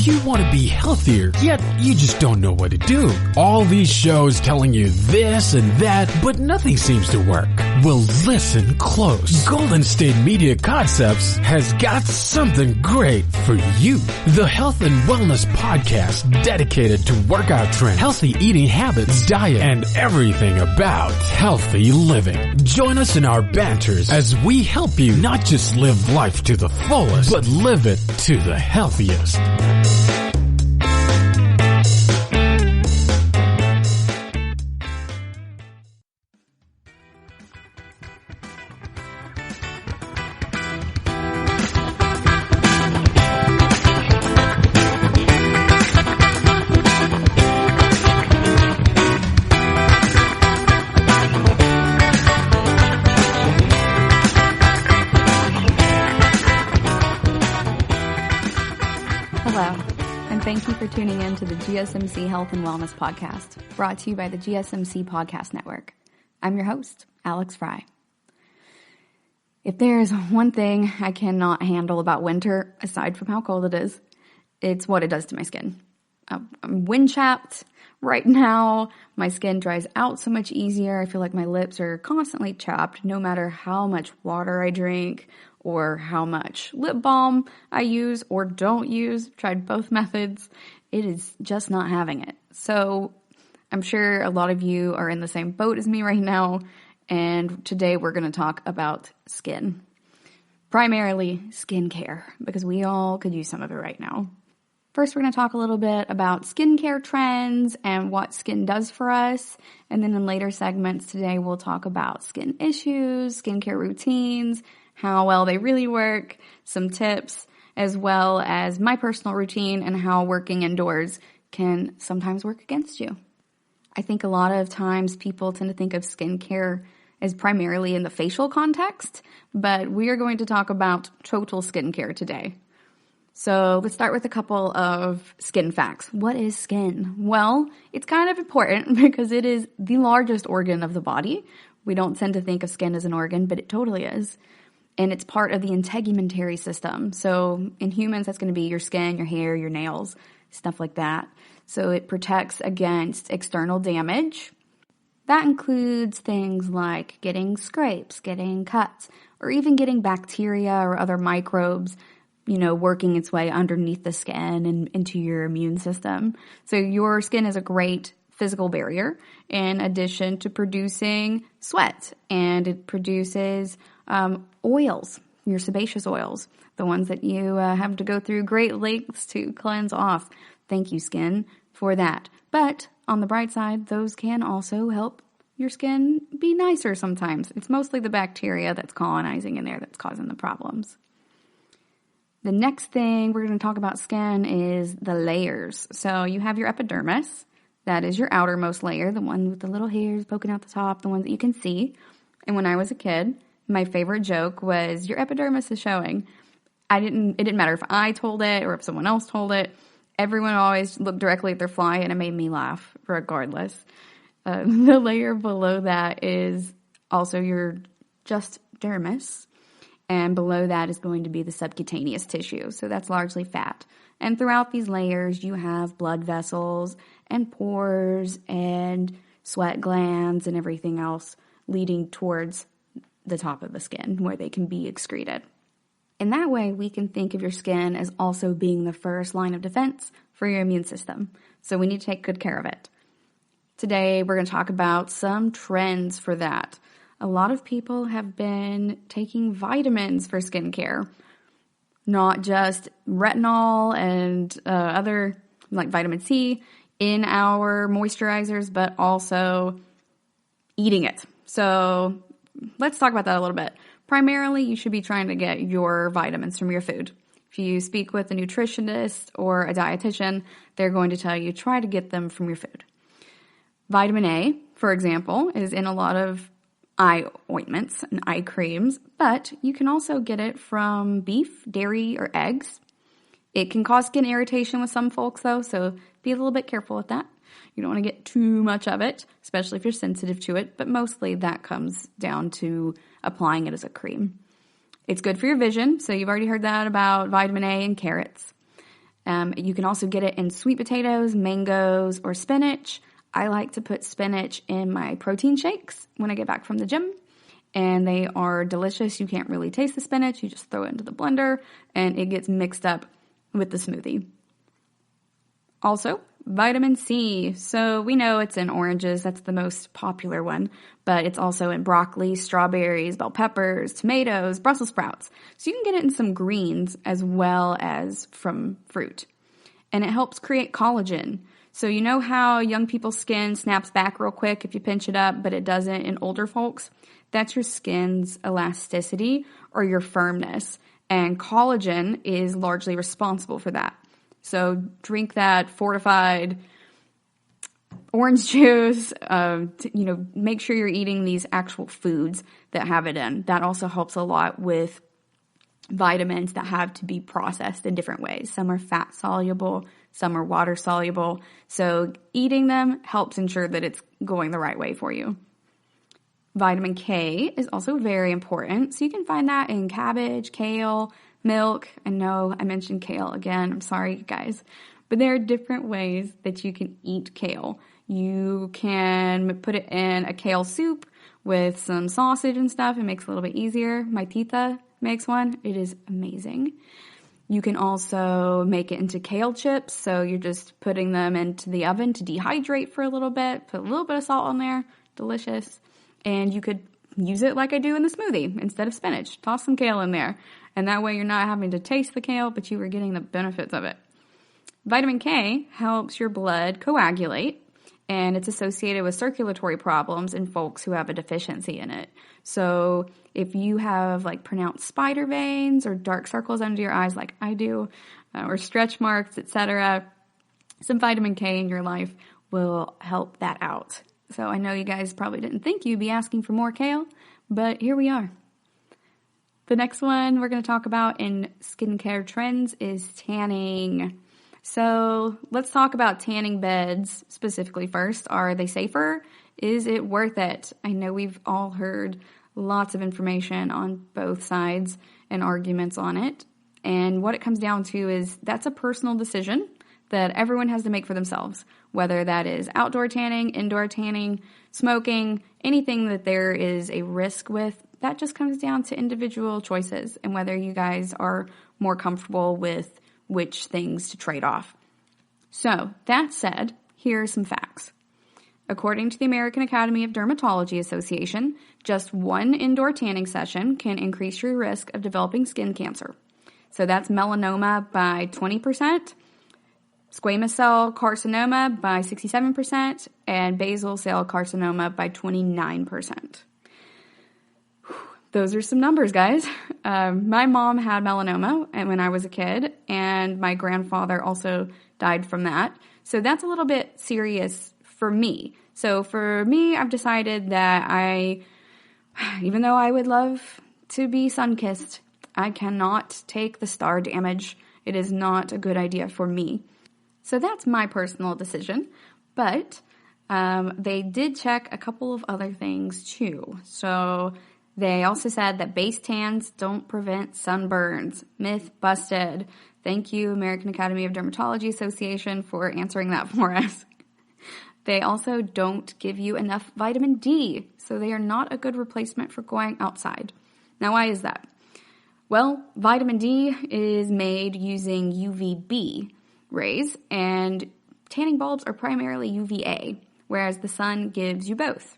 Do you want to be healthier, yet you just don't know what to do? All these shows telling you this and that, but nothing seems to work. Well, listen close. Golden State Media Concepts has got something great for you. The Health and Wellness Podcast dedicated to workout trends, healthy eating habits, diet, and everything about healthy living. Join us in our banters as we help you not just live life to the fullest, but live it to the healthiest. Thank you for tuning in to the GSMC Health and Wellness Podcast, brought to you by the GSMC Podcast Network. I'm your host, Alex Fry. If there's one thing I cannot handle about winter, aside from how cold it is, it's what it does to my skin. I'm wind-chapped right now. My skin dries out so much easier. I feel like my lips are constantly chapped, no matter how much water I drink or how much lip balm I use or don't use. Tried both methods. It is just not having it. So I'm sure a lot of you are in the same boat as me right now. And today we're going to talk about skin. Primarily skincare, because we all could use some of it right now. First, we're going to talk a little bit about skincare trends and what skin does for us. And then in later segments today, we'll talk about skin issues, skincare routines, how well they really work, some tips, as well as my personal routine and how working indoors can sometimes work against you. I think a lot of times people tend to think of skincare as primarily in the facial context, but we are going to talk about total skincare today. So let's start with a couple of skin facts. What is skin? Well, it's kind of important because it is the largest organ of the body. We don't tend to think of skin as an organ, but it totally is. And it's part of the integumentary system. So in humans, that's going to be your skin, your hair, your nails, stuff like that. So it protects against external damage. That includes things like getting scrapes, getting cuts, or even getting bacteria or other microbes, working its way underneath the skin and into your immune system. So your skin is a great physical barrier in addition to producing sweat, and it produces oils, your sebaceous oils, the ones that you have to go through great lengths to cleanse off. Thank you, skin, for that. But on the bright side, those can also help your skin be nicer sometimes. It's mostly the bacteria that's colonizing in there that's causing the problems. The next thing we're going to talk about skin is the layers. So you have your epidermis. That is your outermost layer, the one with the little hairs poking out the top, the ones that you can see. And when I was a kid, my favorite joke was, your epidermis is showing. It didn't matter if I told it or if someone else told it. Everyone always looked directly at their fly, and it made me laugh regardless. The layer below that is also your just dermis. And below that is going to be the subcutaneous tissue. So that's largely fat. And throughout these layers, you have blood vessels and pores and sweat glands and everything else leading towards the top of the skin where they can be excreted. In that way, we can think of your skin as also being the first line of defense for your immune system. So we need to take good care of it. Today, we're going to talk about some trends for that. A lot of people have been taking vitamins for skincare, not just retinol and other like vitamin C in our moisturizers, but also eating it. So let's talk about that a little bit. Primarily, you should be trying to get your vitamins from your food. If you speak with a nutritionist or a dietitian, they're going to tell you try to get them from your food. Vitamin A, for example, is in a lot of eye ointments and eye creams, but you can also get it from beef, dairy, or eggs. It can cause skin irritation with some folks, though, so be a little bit careful with that. You don't want to get too much of it, especially if you're sensitive to it, but mostly that comes down to applying it as a cream. It's good for your vision, so you've already heard that about vitamin A and carrots. You can also get it in sweet potatoes, mangoes, or spinach. I like to put spinach in my protein shakes when I get back from the gym, and they are delicious. You can't really taste the spinach. You just throw it into the blender, and it gets mixed up with the smoothie. Also, vitamin C. So we know it's in oranges. That's the most popular one, but it's also in broccoli, strawberries, bell peppers, tomatoes, Brussels sprouts. So you can get it in some greens as well as from fruit. And it helps create collagen. So you know how young people's skin snaps back real quick if you pinch it up, but it doesn't in older folks? That's your skin's elasticity or your firmness. And collagen is largely responsible for that. So drink that fortified orange juice, make sure you're eating these actual foods that have it in. That also helps a lot with vitamins that have to be processed in different ways. Some are fat soluble, some are water soluble. So eating them helps ensure that it's going the right way for you. Vitamin K is also very important. So you can find that in cabbage, kale, milk. I know I mentioned kale again. I'm sorry, guys. But there are different ways that you can eat kale. You can put it in a kale soup with some sausage and stuff. It makes it a little bit easier. My tita makes one. It is amazing. You can also make it into kale chips. So you're just putting them into the oven to dehydrate for a little bit. Put a little bit of salt on there. Delicious. And you could use it like I do in the smoothie instead of spinach. Toss some kale in there. And that way you're not having to taste the kale, but you are getting the benefits of it. Vitamin K helps your blood coagulate, and it's associated with circulatory problems in folks who have a deficiency in it. So if you have like pronounced spider veins or dark circles under your eyes like I do, or stretch marks, etc., some vitamin K in your life will help that out. So I know you guys probably didn't think you'd be asking for more kale, but here we are. The next one we're going to talk about in skincare trends is tanning. So let's talk about tanning beds specifically first. Are they safer? Is it worth it? I know we've all heard lots of information on both sides and arguments on it. And what it comes down to is that's a personal decision that everyone has to make for themselves, whether that is outdoor tanning, indoor tanning, smoking, anything that there is a risk with. That just comes down to individual choices and whether you guys are more comfortable with which things to trade off. So, that said, here are some facts. According to the American Academy of Dermatology Association, just one indoor tanning session can increase your risk of developing skin cancer. So that's melanoma by 20%, squamous cell carcinoma by 67%, and basal cell carcinoma by 29%. Those are some numbers, guys. My mom had melanoma when I was a kid, and my grandfather also died from that. So that's a little bit serious for me. So for me, I've decided that even though I would love to be sun-kissed, I cannot take the star damage. It is not a good idea for me. So that's my personal decision. But they did check a couple of other things too. So they also said that base tans don't prevent sunburns. Myth busted. Thank you, American Academy of Dermatology Association, for answering that for us. They also don't give you enough vitamin D, so they are not a good replacement for going outside. Now, why is that? Well, vitamin D is made using UVB rays, and tanning bulbs are primarily UVA, whereas the sun gives you both.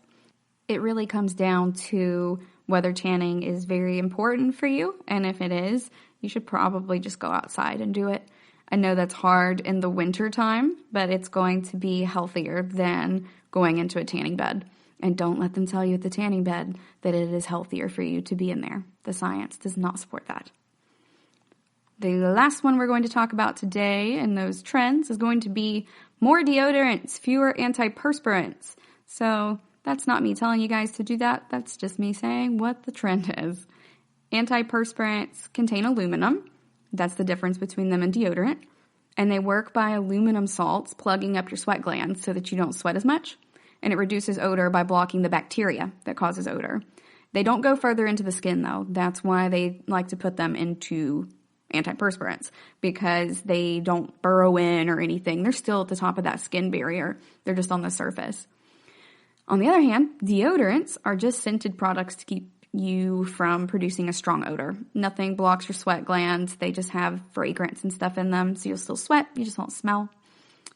It really comes down to whether tanning is very important for you, and if it is, you should probably just go outside and do it. I know that's hard in the winter time, but it's going to be healthier than going into a tanning bed. And don't let them tell you at the tanning bed that it is healthier for you to be in there. The science does not support that. The last one we're going to talk about today in those trends is going to be more deodorants, fewer antiperspirants. So that's not me telling you guys to do that. That's just me saying what the trend is. Antiperspirants contain aluminum. That's the difference between them and deodorant. And they work by aluminum salts plugging up your sweat glands so that you don't sweat as much. And it reduces odor by blocking the bacteria that causes odor. They don't go further into the skin, though. That's why they like to put them into antiperspirants because they don't burrow in or anything. They're still at the top of that skin barrier. They're just on the surface. On the other hand, deodorants are just scented products to keep you from producing a strong odor. Nothing blocks your sweat glands. They just have fragrance and stuff in them, so you'll still sweat, you just won't smell.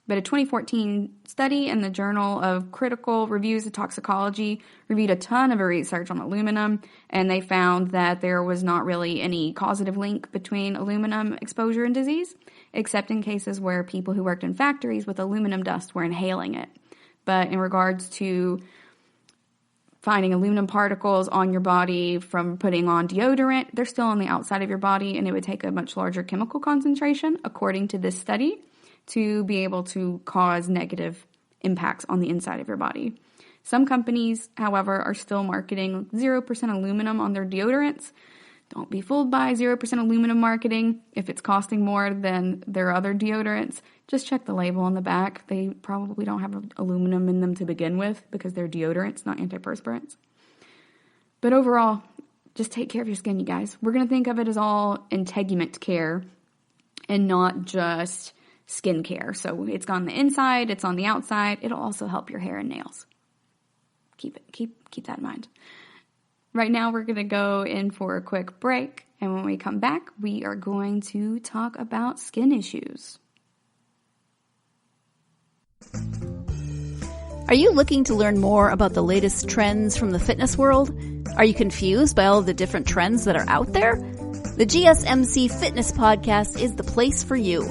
But a 2014 study in the Journal of Critical Reviews of Toxicology reviewed a ton of research on aluminum, and they found that there was not really any causative link between aluminum exposure and disease, except in cases where people who worked in factories with aluminum dust were inhaling it. But in regards to finding aluminum particles on your body from putting on deodorant, they're still on the outside of your body, and it would take a much larger chemical concentration, according to this study, to be able to cause negative impacts on the inside of your body. Some companies, however, are still marketing 0% aluminum on their deodorants. Don't be fooled by 0% aluminum marketing. If it's costing more than their other deodorants, just check the label on the back. They probably don't have aluminum in them to begin with because they're deodorants, not antiperspirants. But overall, just take care of your skin, you guys. We're going to think of it as all integument care and not just skin care. So it's on the inside, it's on the outside. It'll also help your hair and nails. Keep that in mind. Right now, we're going to go in for a quick break, and when we come back, we are going to talk about skin issues. Are you looking to learn more about the latest trends from the fitness world? Are you confused by all of the different trends that are out there? The GSMC Fitness Podcast is the place for you.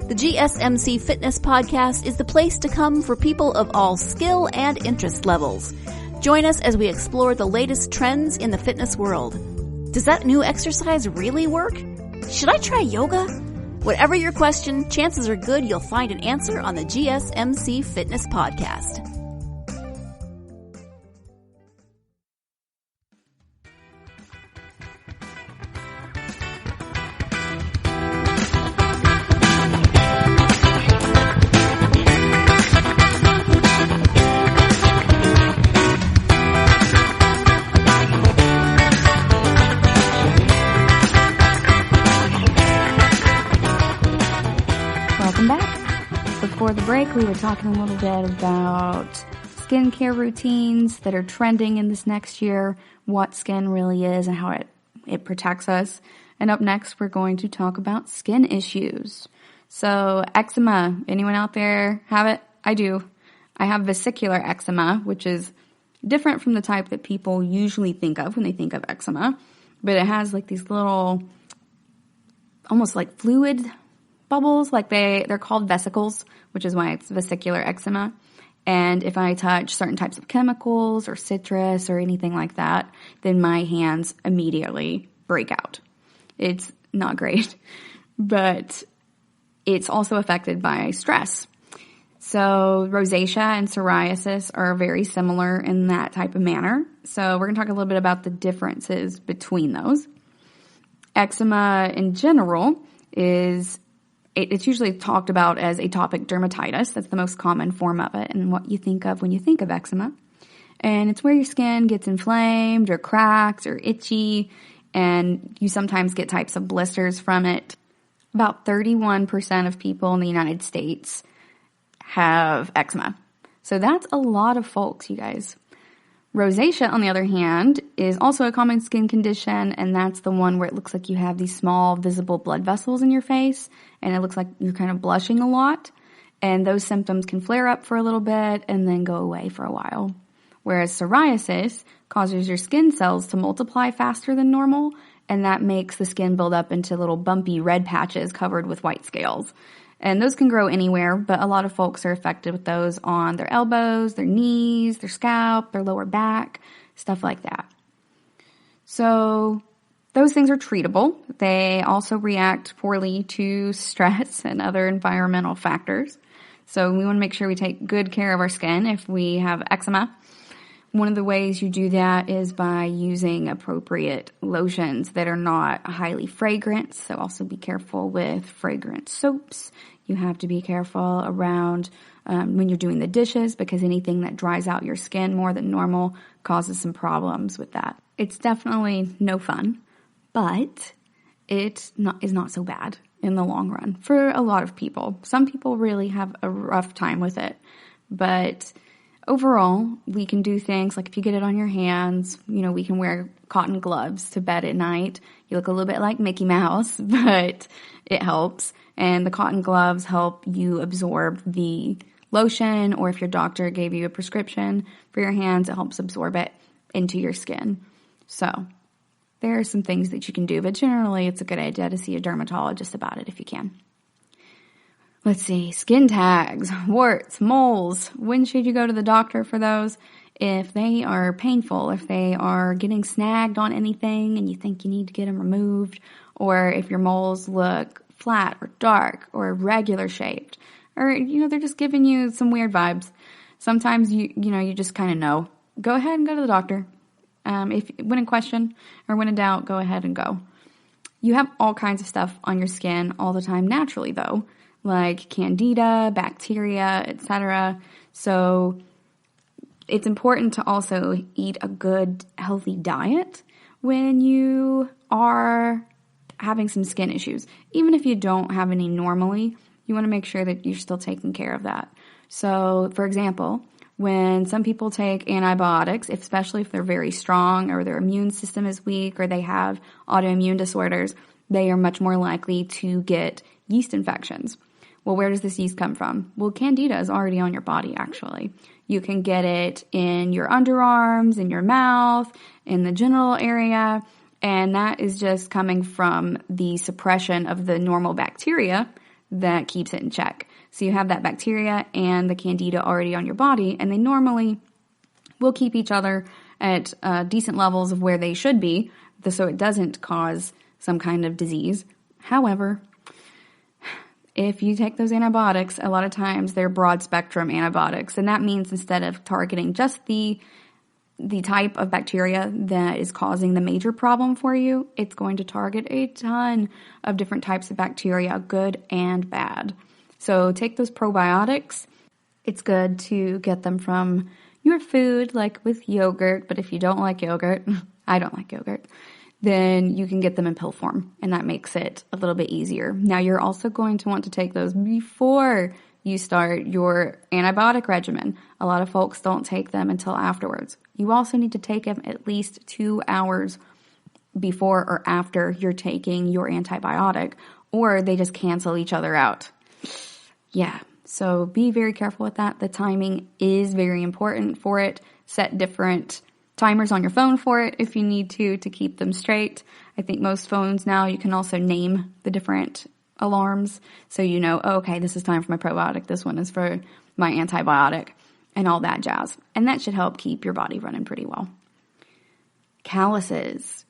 The GSMC Fitness Podcast is the place to come for people of all skill and interest levels. Join us as we explore the latest trends in the fitness world. Does that new exercise really work? Should I try yoga? Whatever your question, chances are good you'll find an answer on the GSMC Fitness Podcast. Before the break, we were talking a little bit about skincare routines that are trending in this next year, what skin really is and how it protects us. And up next, we're going to talk about skin issues. So eczema, anyone out there have it? I do. I have vesicular eczema, which is different from the type that people usually think of when they think of eczema. But it has like these little, almost like fluid bubbles, like they're called vesicles, which is why it's vesicular eczema. And if I touch certain types of chemicals or citrus or anything like that, then my hands immediately break out. It's not great, but it's also affected by stress. So rosacea and psoriasis are very similar in that type of manner. So we're going to talk a little bit about the differences between those. Eczema in general it's usually talked about as atopic dermatitis. That's the most common form of it and what you think of when you think of eczema. And it's where your skin gets inflamed or cracked or itchy, and you sometimes get types of blisters from it. About 31% of people in the United States have eczema. So that's a lot of folks, you guys. Rosacea, on the other hand, is also a common skin condition, and that's the one where it looks like you have these small visible blood vessels in your face, and it looks like you're kind of blushing a lot, and those symptoms can flare up for a little bit and then go away for a while. Whereas psoriasis causes your skin cells to multiply faster than normal, and that makes the skin build up into little bumpy red patches covered with white scales. And those can grow anywhere, but a lot of folks are affected with those on their elbows, their knees, their scalp, their lower back, stuff like that. So those things are treatable. They also react poorly to stress and other environmental factors. So we want to make sure we take good care of our skin if we have eczema. One of the ways you do that is by using appropriate lotions that are not highly fragrant. So also be careful with fragrant soaps. You have to be careful around when you're doing the dishes, because anything that dries out your skin more than normal causes some problems with that. It's definitely no fun, but it is not so bad in the long run for a lot of people. Some people really have a rough time with it, but overall, we can do things like if you get it on your hands, we can wear cotton gloves to bed at night. You look a little bit like Mickey Mouse, but it helps. And the cotton gloves help you absorb the lotion, or if your doctor gave you a prescription for your hands, it helps absorb it into your skin. So there are some things that you can do, but generally it's a good idea to see a dermatologist about it if you can. Let's see, skin tags, warts, moles. When should you go to the doctor for those? If they are painful, if they are getting snagged on anything and you think you need to get them removed, or if your moles look flat or dark or regular shaped, or, they're just giving you some weird vibes. Sometimes you just kind of know. Go ahead and go to the doctor. When in question or when in doubt, go ahead and go. You have all kinds of stuff on your skin all the time naturally though, like candida, bacteria, etc. So it's important to also eat a good, healthy diet when you are having some skin issues. Even if you don't have any normally, you want to make sure that you're still taking care of that. So, for example, when some people take antibiotics, especially if they're very strong or their immune system is weak or they have autoimmune disorders, they are much more likely to get yeast infections. Well, where does this yeast come from? Well, candida is already on your body, actually. You can get it in your underarms, in your mouth, in the genital area, and that is just coming from the suppression of the normal bacteria that keeps it in check. So you have that bacteria and the candida already on your body, and they normally will keep each other at decent levels of where they should be, so it doesn't cause some kind of disease. However, if you take those antibiotics, a lot of times they're broad spectrum antibiotics, and that means instead of targeting just the type of bacteria that is causing the major problem for you, it's going to target a ton of different types of bacteria, good and bad. So take those probiotics. It's good to get them from your food, like with yogurt, but if you don't like yogurt, I don't like yogurt, then you can get them in pill form, and that makes it a little bit easier. Now, you're also going to want to take those before you start your antibiotic regimen. A lot of folks don't take them until afterwards. You also need to take them at least 2 hours before or after you're taking your antibiotic, or they just cancel each other out. Yeah, so be very careful with that. The timing is very important for it. Set different timers on your phone for it if you need to keep them straight. I think most phones now, you can also name the different alarms so you know, oh, okay, this is time for my probiotic, this one is for my antibiotic, and all that jazz. And that should help keep your body running pretty well. Calluses.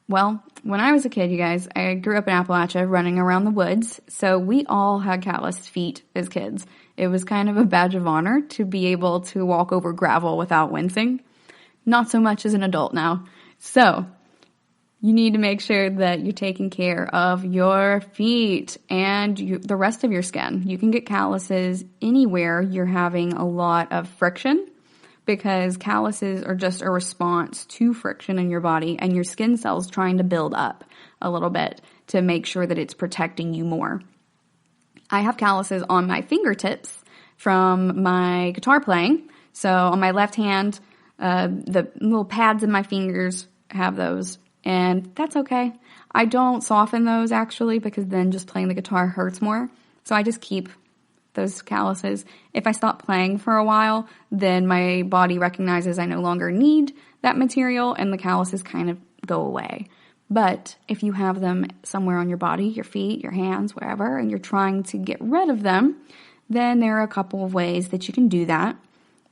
Well, when I was a kid, you guys, I grew up in Appalachia running around the woods, so we all had calloused feet as kids. It was kind of a badge of honor to be able to walk over gravel without wincing. Not so much as an adult now. So you need to make sure that you're taking care of your feet and the rest of your skin. You can get calluses anywhere you're having a lot of friction, because calluses are just a response to friction in your body and your skin cells trying to build up a little bit to make sure that it's protecting you more. I have calluses on my fingertips from my guitar playing. So on my left hand, the little pads in my fingers have those, and that's okay. I don't soften those actually, because then just playing the guitar hurts more. So I just keep those calluses. If I stop playing for a while, then my body recognizes I no longer need that material and the calluses kind of go away. But if you have them somewhere on your body, your feet, your hands, wherever, and you're trying to get rid of them, then there are a couple of ways that you can do that.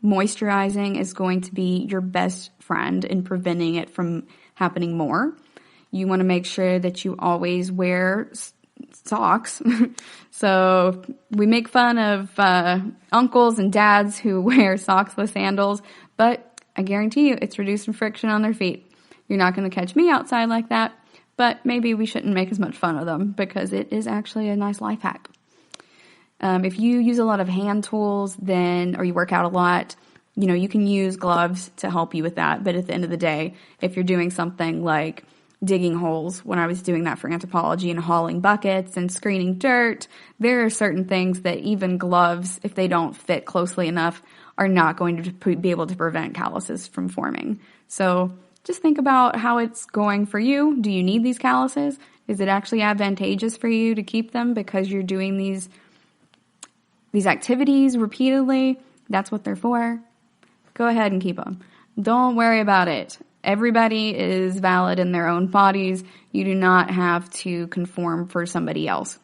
Moisturizing is going to be your best friend in preventing it from happening more. You want to make sure that you always wear socks. So we make fun of uncles and dads who wear sockless sandals, but I guarantee you it's reducing friction on their feet. You're not going to catch me outside like that, but maybe we shouldn't make as much fun of them because it is actually a nice life hack. If you use a lot of hand tools, or you work out a lot, you can use gloves to help you with that. But at the end of the day, if you're doing something like digging holes when I was doing that for anthropology and hauling buckets and screening dirt. There are certain things that even gloves, if they don't fit closely enough, are not going to be able to prevent calluses from forming. So just think about how it's going for you. Do you need these calluses? Is it actually advantageous for you to keep them because you're doing these activities repeatedly? That's what they're for. Go ahead and keep them. Don't worry about it. Everybody is valid in their own bodies. You do not have to conform for somebody else.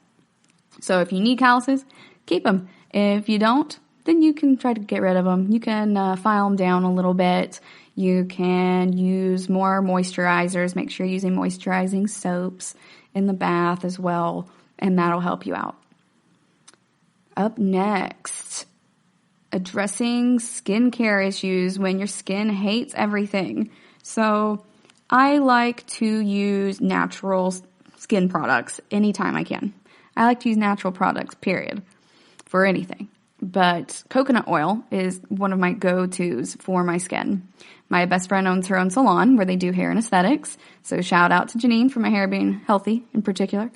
So if you need calluses, keep them. If you don't, then you can try to get rid of them. You can file them down a little bit. You can use more moisturizers. Make sure you're using moisturizing soaps in the bath as well, and that'll help you out. Up next, addressing skincare issues when your skin hates everything. So I like to use natural skin products anytime I can. I like to use natural products, period, for anything. But coconut oil is one of my go-tos for my skin. My best friend owns her own salon where they do hair and aesthetics. So shout out to Janine for my hair being healthy in particular.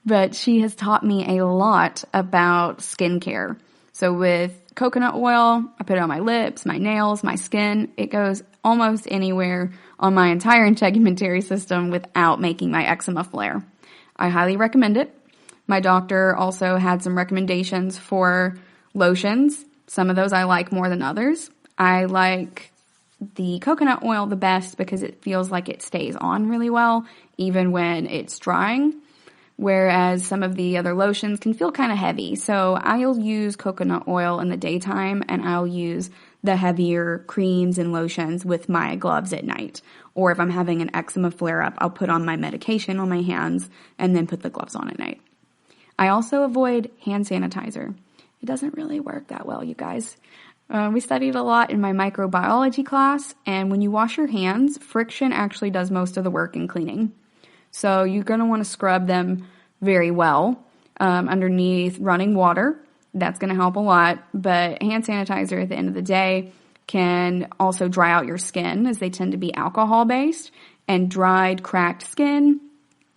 But she has taught me a lot about skincare. So with coconut oil, I put it on my lips, my nails, my skin. It goes almost anywhere on my entire integumentary system without making my eczema flare. I highly recommend it. My doctor also had some recommendations for lotions. Some of those I like more than others. I like the coconut oil the best because it feels like it stays on really well, even when it's drying. Whereas some of the other lotions can feel kind of heavy. So I'll use coconut oil in the daytime and I'll use the heavier creams and lotions with my gloves at night. Or if I'm having an eczema flare-up, I'll put on my medication on my hands and then put the gloves on at night. I also avoid hand sanitizer. It doesn't really work that well, you guys. We studied a lot in my microbiology class, and when you wash your hands, friction actually does most of the work in cleaning. So you're going to want to scrub them very well underneath running water. That's going to help a lot, but hand sanitizer at the end of the day can also dry out your skin as they tend to be alcohol-based, and dried, cracked skin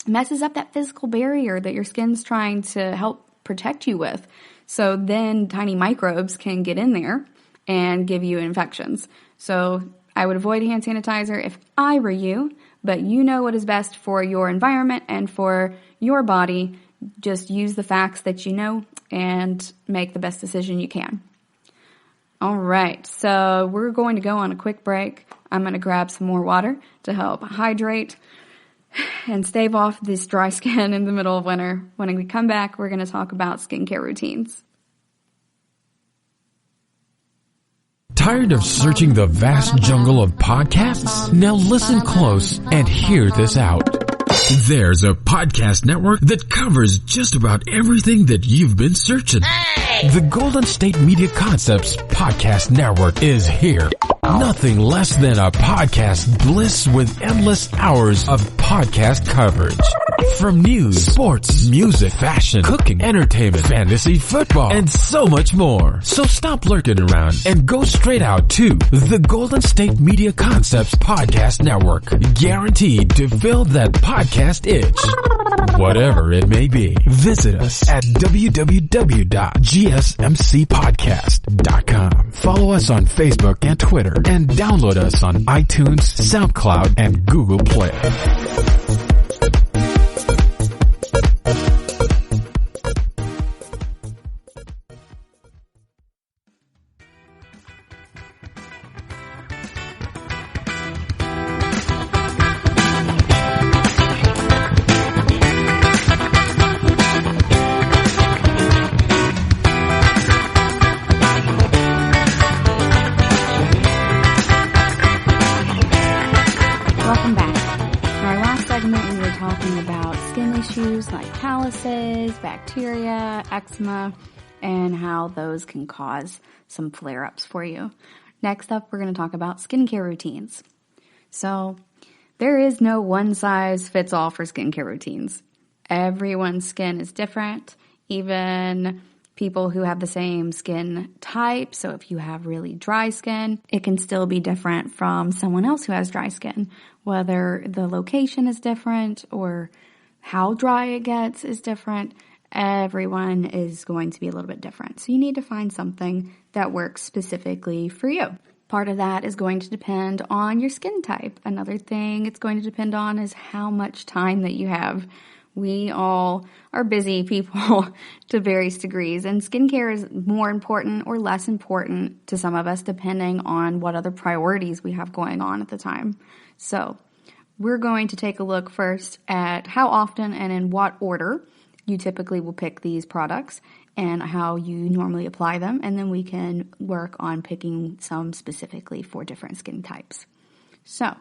messes up that physical barrier that your skin's trying to help protect you with. So then tiny microbes can get in there and give you infections. So I would avoid hand sanitizer if I were you, but you know what is best for your environment and for your body. Just use the facts that you know and make the best decision you can. All right, so we're going to go on a quick break. I'm going to grab some more water to help hydrate and stave off this dry skin in the middle of winter. When we come back, we're going to talk about skincare routines. Tired of searching the vast jungle of podcasts? Now listen close and hear this out. There's a podcast network that covers just about everything that you've been searching. The Golden State Media Concepts Podcast Network is here. Nothing less than a podcast bliss with endless hours of podcast coverage. From news, sports, music, fashion, cooking, entertainment, fantasy, football, and so much more. So stop lurking around and go straight out to the Golden State Media Concepts Podcast Network. Guaranteed to fill that podcast itch. Whatever it may be. Visit us at www.gsmcpodcast.com. Follow us on Facebook and Twitter, and download us on iTunes, SoundCloud, and Google Play. Bacteria, eczema, and how those can cause some flare-ups for you. Next up, we're going to talk about skincare routines. So there is no one-size-fits-all for skincare routines. Everyone's skin is different. Even people who have the same skin type. So if you have really dry skin, it can still be different from someone else who has dry skin. Whether the location is different or how dry it gets is different, everyone is going to be a little bit different. So you need to find something that works specifically for you. Part of that is going to depend on your skin type. Another thing it's going to depend on is how much time that you have. We all are busy people to various degrees, and skincare is more important or less important to some of us depending on what other priorities we have going on at the time. So we're going to take a look first at how often and in what order you typically will pick these products and how you normally apply them, and then we can work on picking some specifically for different skin types. So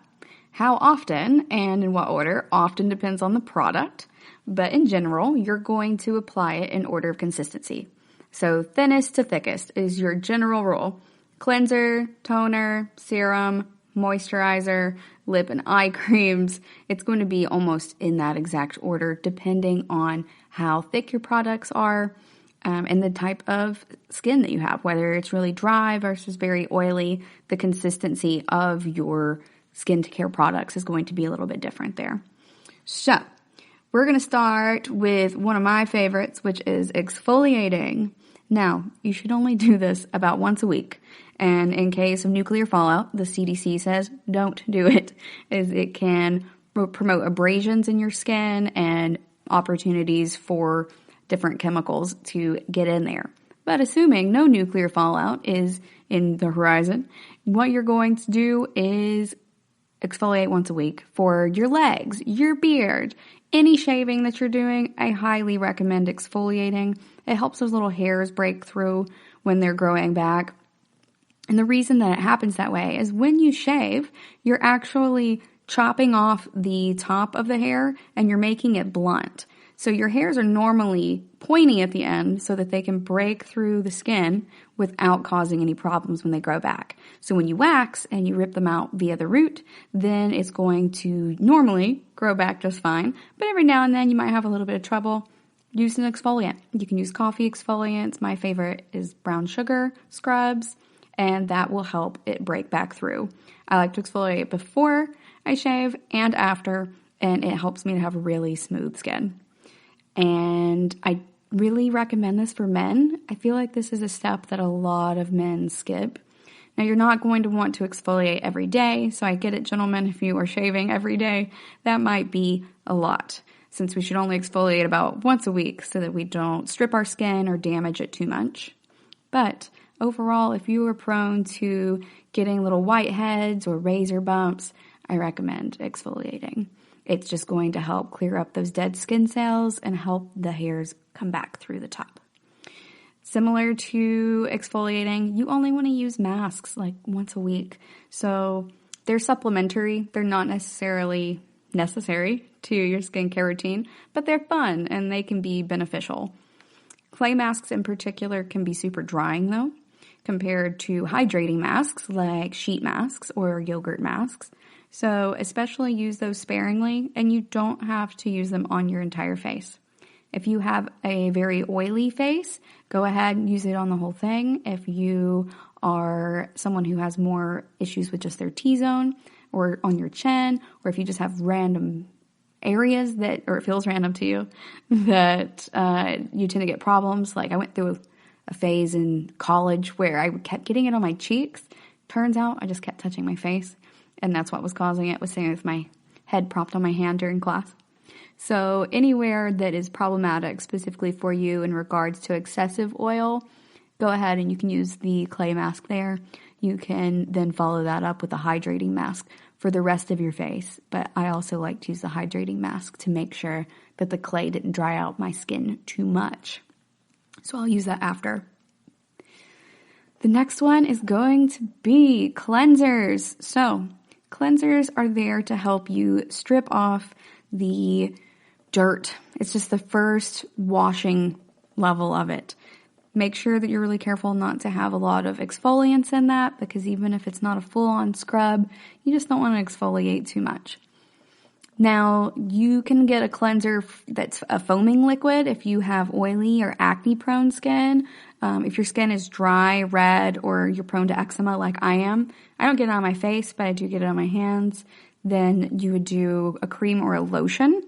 how often and in what order often depends on the product, but in general, you're going to apply it in order of consistency. So thinnest to thickest is your general rule. Cleanser, toner, serum, moisturizer, lip and eye creams. It's going to be almost in that exact order depending on how thick your products are and the type of skin that you have, whether it's really dry versus very oily. The consistency of your skincare products is going to be a little bit different there. So we're going to start with one of my favorites, which is exfoliating. Now, you should only do this about once a week. And in case of nuclear fallout, the CDC says don't do it, as it can promote abrasions in your skin and opportunities for different chemicals to get in there. But assuming no nuclear fallout is in the horizon, what you're going to do is exfoliate once a week for your legs, your beard, any shaving that you're doing. I highly recommend exfoliating. It helps those little hairs break through when they're growing back. And the reason that it happens that way is when you shave, you're actually chopping off the top of the hair and you're making it blunt. So your hairs are normally pointy at the end so that they can break through the skin without causing any problems when they grow back. So when you wax and you rip them out via the root, then it's going to normally grow back just fine. But every now and then you might have a little bit of trouble. Use an exfoliant. You can use coffee exfoliants. My favorite is brown sugar scrubs, and that will help it break back through. I like to exfoliate before I shave and after, and it helps me to have really smooth skin. And I really recommend this for men. I feel like this is a step that a lot of men skip. Now, you're not going to want to exfoliate every day, so I get it, gentlemen, if you are shaving every day, that might be a lot, since we should only exfoliate about once a week so that we don't strip our skin or damage it too much. But overall, if you are prone to getting little whiteheads or razor bumps, I recommend exfoliating. It's just going to help clear up those dead skin cells and help the hairs come back through the top. Similar to exfoliating, you only want to use masks like once a week. So they're supplementary. They're not necessarily necessary to your skincare routine, but they're fun and they can be beneficial. Clay masks in particular can be super drying though, compared to hydrating masks like sheet masks or yogurt masks. So especially use those sparingly, and you don't have to use them on your entire face. If you have a very oily face, go ahead and use it on the whole thing. If you are someone who has more issues with just their T-zone or on your chin, or if you just have random areas that, or it feels random to you, that you tend to get problems. Like I went through a phase in college where I kept getting it on my cheeks. Turns out I just kept touching my face. And that's what was causing it, was sitting with my head propped on my hand during class. So anywhere that is problematic specifically for you in regards to excessive oil, go ahead and you can use the clay mask there. You can then follow that up with a hydrating mask for the rest of your face. But I also like to use the hydrating mask to make sure that the clay didn't dry out my skin too much. So I'll use that after. The next one is going to be cleansers. So cleansers are there to help you strip off the dirt. It's just the first washing level of it. Make sure that you're really careful not to have a lot of exfoliants in that, because even if it's not a full-on scrub, you just don't want to exfoliate too much. Now, you can get a cleanser that's a foaming liquid if you have oily or acne-prone skin. If your skin is dry, red, or you're prone to eczema like I am. I don't get it on my face, but I do get it on my hands. Then you would do a cream or a lotion.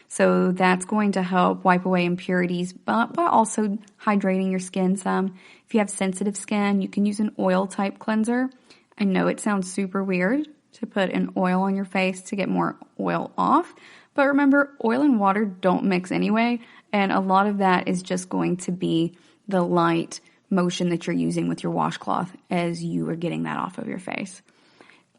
So that's going to help wipe away impurities, but also hydrating your skin some. If you have sensitive skin, you can use an oil-type cleanser. I know it sounds super weird to put an oil on your face to get more oil off. But remember, oil and water don't mix anyway, and a lot of that is just going to be the light motion that you're using with your washcloth as you are getting that off of your face.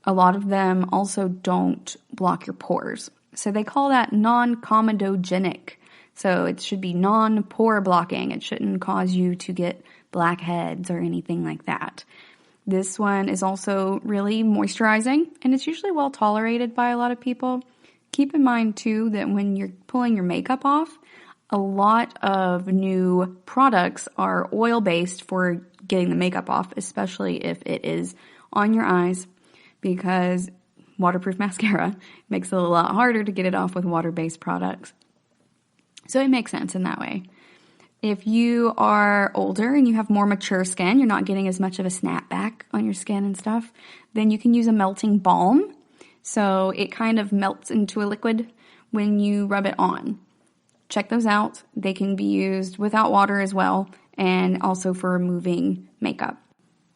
A lot of them also don't block your pores. So they call that non-comedogenic. So it should be non-pore blocking. It shouldn't cause you to get blackheads or anything like that. This one is also really moisturizing, and it's usually well tolerated by a lot of people. Keep in mind, too, that when you're pulling your makeup off, a lot of new products are oil-based for getting the makeup off, especially if it is on your eyes, because waterproof mascara makes it a lot harder to get it off with water-based products. So it makes sense in that way. If you are older and you have more mature skin, you're not getting as much of a snapback on your skin and stuff, then you can use a melting balm. So it kind of melts into a liquid when you rub it on. Check those out. They can be used without water as well, and also for removing makeup.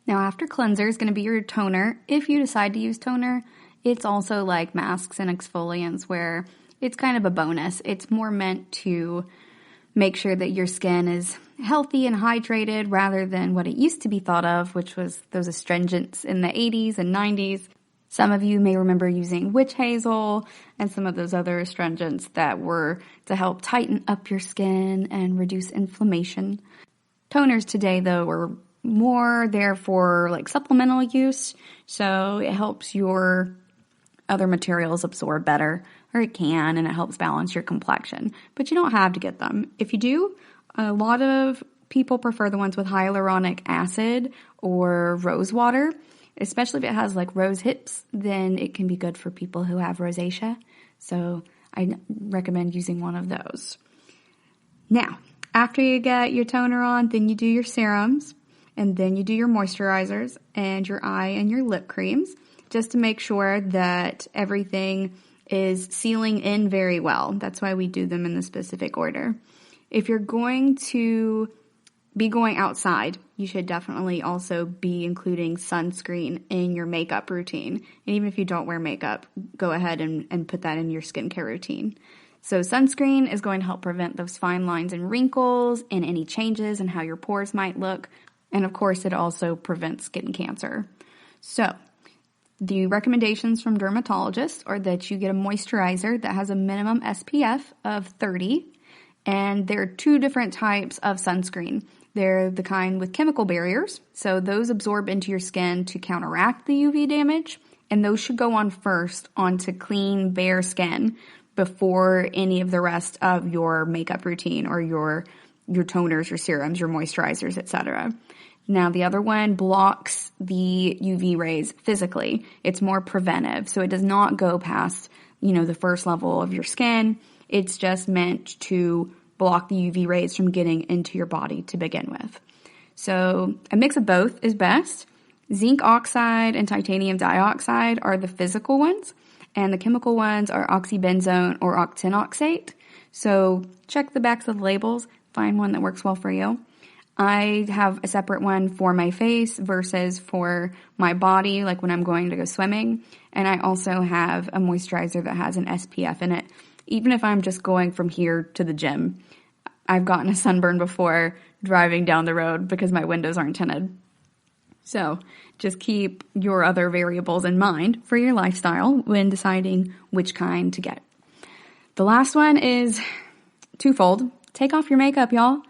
Now, after cleanser is going to be your toner. If you decide to use toner, it's also like masks and exfoliants where it's kind of a bonus. It's more meant to make sure that your skin is healthy and hydrated rather than what it used to be thought of, which was those astringents in the 80s and 90s. Some of you may remember using witch hazel and some of those other astringents that were to help tighten up your skin and reduce inflammation. Toners today, though, are more there for like supplemental use, so it helps your other materials absorb better, or it can, and it helps balance your complexion. But you don't have to get them. If you do, a lot of people prefer the ones with hyaluronic acid or rose water, especially if it has like rose hips, then it can be good for people who have rosacea. So I recommend using one of those. Now, after you get your toner on, then you do your serums, and then you do your moisturizers and your eye and your lip creams, just to make sure that everything is sealing in very well. That's why we do them in the specific order. If you're going to be going outside, you should definitely also be including sunscreen in your makeup routine. And even if you don't wear makeup, go ahead and put that in your skincare routine. So sunscreen is going to help prevent those fine lines and wrinkles and any changes in how your pores might look. And of course, it also prevents skin cancer. So the recommendations from dermatologists are that you get a moisturizer that has a minimum SPF of 30. And there are two different types of sunscreen. They're the kind with chemical barriers, so those absorb into your skin to counteract the UV damage, and those should go on first onto clean, bare skin before any of the rest of your makeup routine or your toners, your serums, your moisturizers, etc. Now, the other one blocks the UV rays physically. It's more preventive, so it does not go past, the first level of your skin. It's just meant to block the UV rays from getting into your body to begin with. So a mix of both is best. Zinc oxide and titanium dioxide are the physical ones, and the chemical ones are oxybenzone or octinoxate. So check the backs of the labels, find one that works well for you. I have a separate one for my face versus for my body, like when I'm going to go swimming. And I also have a moisturizer that has an SPF in it. Even if I'm just going from here to the gym, I've gotten a sunburn before driving down the road because my windows aren't tinted. So just keep your other variables in mind for your lifestyle when deciding which kind to get. The last one is twofold. Take off your makeup, y'all.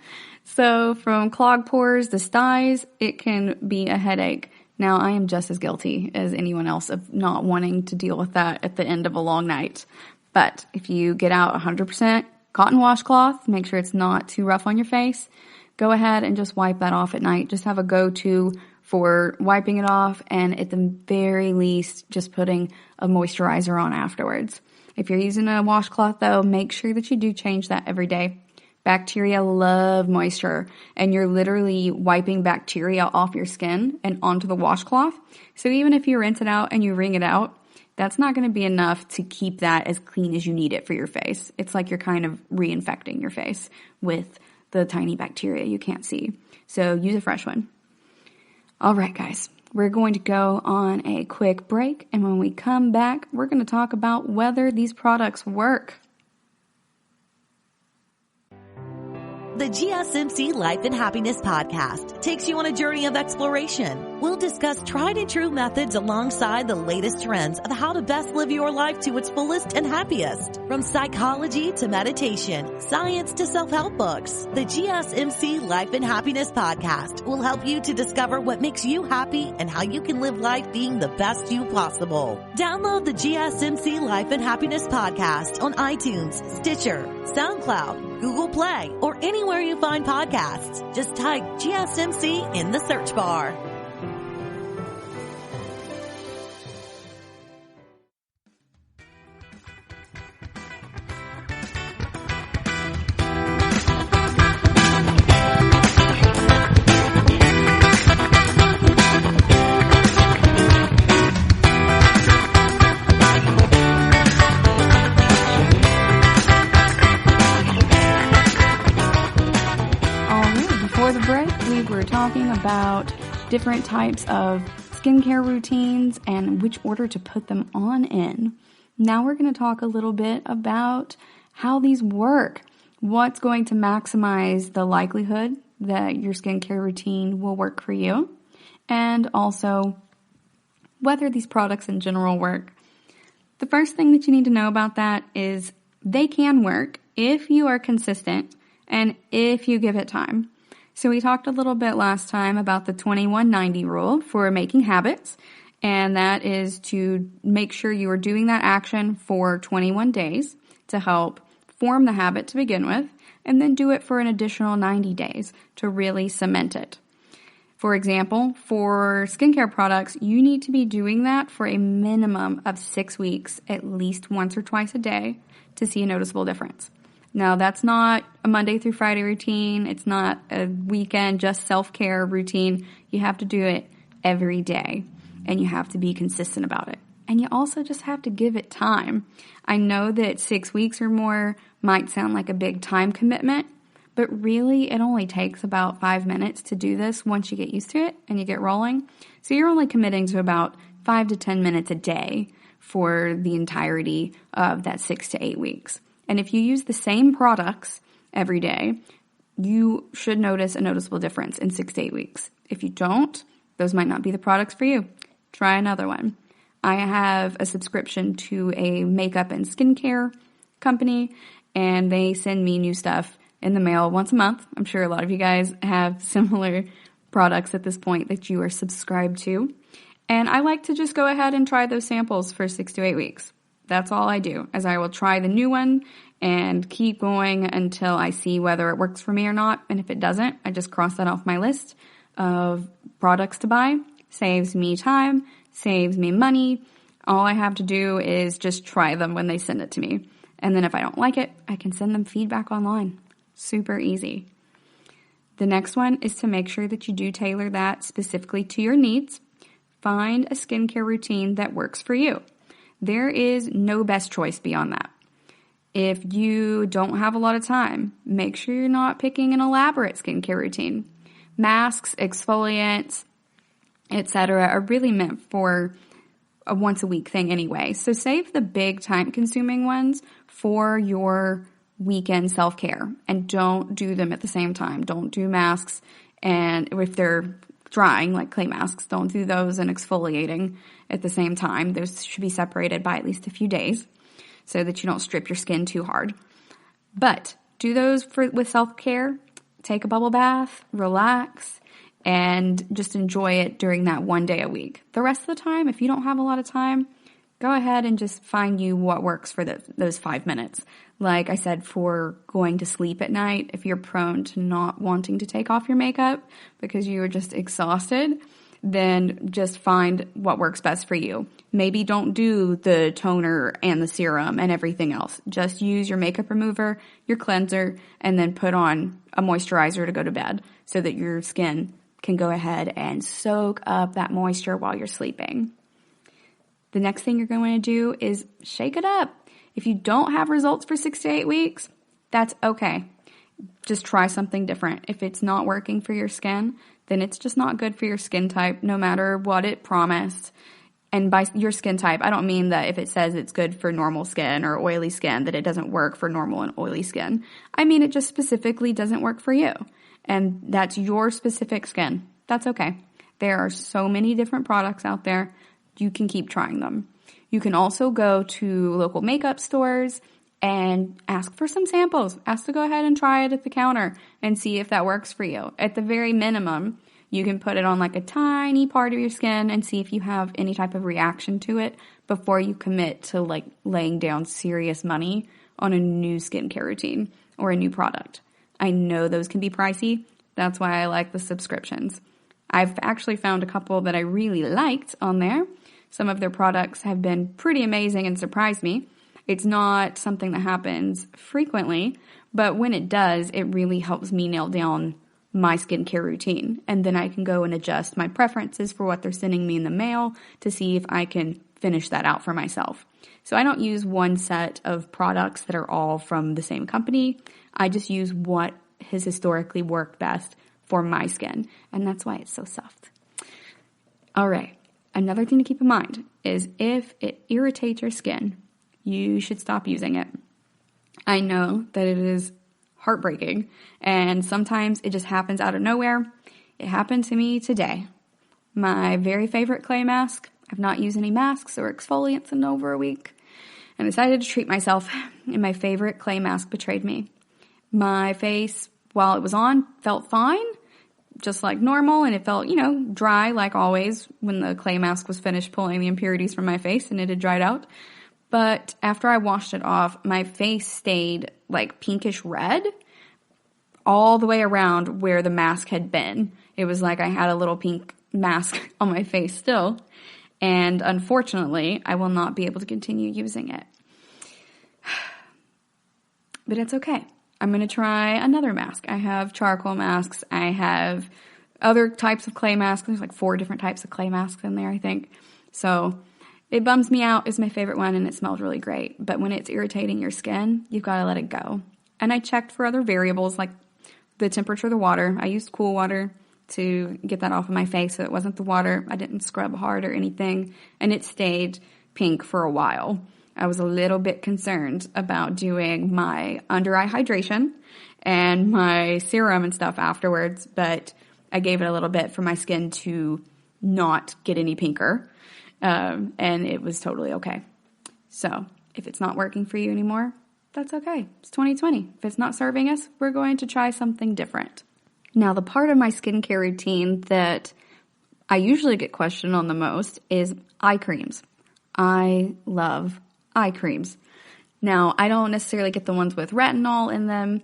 So from clogged pores to styes, it can be a headache. Now, I am just as guilty as anyone else of not wanting to deal with that at the end of a long night. But if you get out 100% cotton washcloth, make sure it's not too rough on your face, go ahead and just wipe that off at night. Just have a go-to for wiping it off, and at the very least, just putting a moisturizer on afterwards. If you're using a washcloth though, make sure that you do change that every day. Bacteria love moisture, and you're literally wiping bacteria off your skin and onto the washcloth. So even if you rinse it out and you wring it out, that's not going to be enough to keep that as clean as you need it for your face. It's like you're kind of reinfecting your face with the tiny bacteria you can't see. So use a fresh one. All right, guys, we're going to go on a quick break, and when we come back, we're going to talk about whether these products work. The GSMC Life and Happiness Podcast takes you on a journey of exploration. We'll discuss tried and true methods alongside the latest trends of how to best live your life to its fullest and happiest. From psychology to meditation, science to self-help books, the GSMC Life and Happiness Podcast will help you to discover what makes you happy and how you can live life being the best you possible. Download the GSMC Life and Happiness Podcast on iTunes, Stitcher, SoundCloud, Google Play, or anywhere you find podcasts. Just type GSMC in the search bar. About different types of skincare routines and which order to put them on in. Now we're going to talk a little bit about how these work, what's going to maximize the likelihood that your skincare routine will work for you, and also whether these products in general work. The first thing that you need to know about that is they can work if you are consistent and if you give it time. So we talked a little bit last time about the 21-90 rule for making habits, and that is to make sure you are doing that action for 21 days to help form the habit to begin with, and then do it for an additional 90 days to really cement it. For example, for skincare products, you need to be doing that for a minimum of 6 weeks, at least once or twice a day, to see a noticeable difference. Now, that's not a Monday through Friday routine. It's not a weekend, just self-care routine. You have to do it every day, and you have to be consistent about it. And you also just have to give it time. I know that 6 weeks or more might sound like a big time commitment, but really it only takes about 5 minutes to do this once you get used to it and you get rolling. So you're only committing to about 5 to 10 minutes a day for the entirety of that 6 to 8 weeks. And if you use the same products every day, you should notice a noticeable difference in 6 to 8 weeks. If you don't, those might not be the products for you. Try another one. I have a subscription to a makeup and skincare company, and they send me new stuff in the mail once a month. I'm sure a lot of you guys have similar products at this point that you are subscribed to. And I like to just go ahead and try those samples for 6 to 8 weeks. That's all I do, as I will try the new one and keep going until I see whether it works for me or not. And if it doesn't, I just cross that off my list of products to buy. Saves me time, saves me money. All I have to do is just try them when they send it to me. And then if I don't like it, I can send them feedback online. Super easy. The next one is to make sure that you do tailor that specifically to your needs. Find a skincare routine that works for you. There is no best choice beyond that. If you don't have a lot of time, make sure you're not picking an elaborate skincare routine. Masks, exfoliants, etc. are really meant for a once a week thing anyway. So save the big time consuming ones for your weekend self-care and don't do them at the same time. Don't do masks, and if they're drying like clay masks, don't do those and exfoliating at the same time. Those should be separated by at least a few days so that you don't strip your skin too hard. But do those with self-care. Take a bubble bath, relax, and just enjoy it during that one day a week. The rest of the time, if you don't have a lot of time, go ahead and just find you what works for those 5 minutes. Like I said, for going to sleep at night, if you're prone to not wanting to take off your makeup because you are just exhausted, then just find what works best for you. Maybe don't do the toner and the serum and everything else. Just use your makeup remover, your cleanser, and then put on a moisturizer to go to bed so that your skin can go ahead and soak up that moisture while you're sleeping. The next thing you're going to do is shake it up. If you don't have results for 6 to 8 weeks, that's okay. Just try something different. If it's not working for your skin, then it's just not good for your skin type, no matter what it promised. And by your skin type, I don't mean that if it says it's good for normal skin or oily skin, that it doesn't work for normal and oily skin. I mean, it just specifically doesn't work for you. And that's your specific skin. That's okay. There are so many different products out there. You can keep trying them. You can also go to local makeup stores and ask for some samples. Ask to go ahead and try it at the counter and see if that works for you. At the very minimum, you can put it on like a tiny part of your skin and see if you have any type of reaction to it before you commit to like laying down serious money on a new skincare routine or a new product. I know those can be pricey. That's why I like the subscriptions. I've actually found a couple that I really liked on there. Some of their products have been pretty amazing and surprised me. It's not something that happens frequently, but when it does, it really helps me nail down my skincare routine. And then I can go and adjust my preferences for what they're sending me in the mail to see if I can finish that out for myself. So I don't use one set of products that are all from the same company. I just use what has historically worked best for my skin. And that's why it's so soft. All right. Another thing to keep in mind is if it irritates your skin, you should stop using it. I know that it is heartbreaking, and sometimes it just happens out of nowhere. It happened to me today. My very favorite clay mask, I've not used any masks or exfoliants in over a week, and decided to treat myself, and my favorite clay mask betrayed me. My face, while it was on, felt fine, just like normal, and it felt, dry like always when the clay mask was finished pulling the impurities from my face and it had dried out. But after I washed it off, my face stayed like pinkish red all the way around where the mask had been. It was like I had a little pink mask on my face still. And unfortunately, I will not be able to continue using it. But it's okay. I'm going to try another mask. I have charcoal masks. I have other types of clay masks. There's like 4 different types of clay masks in there, I think. So it bums me out. It's my favorite one, and it smells really great. But when it's irritating your skin, you've got to let it go. And I checked for other variables like the temperature of the water. I used cool water to get that off of my face so it wasn't the water. I didn't scrub hard or anything. And it stayed pink for a while. I was a little bit concerned about doing my under-eye hydration and my serum and stuff afterwards, but I gave it a little bit for my skin to not get any pinker, and it was totally okay. So if it's not working for you anymore, that's okay. It's 2020. If it's not serving us, we're going to try something different. Now, the part of my skincare routine that I usually get questioned on the most is eye creams. I love eye creams. Now, I don't necessarily get the ones with retinol in them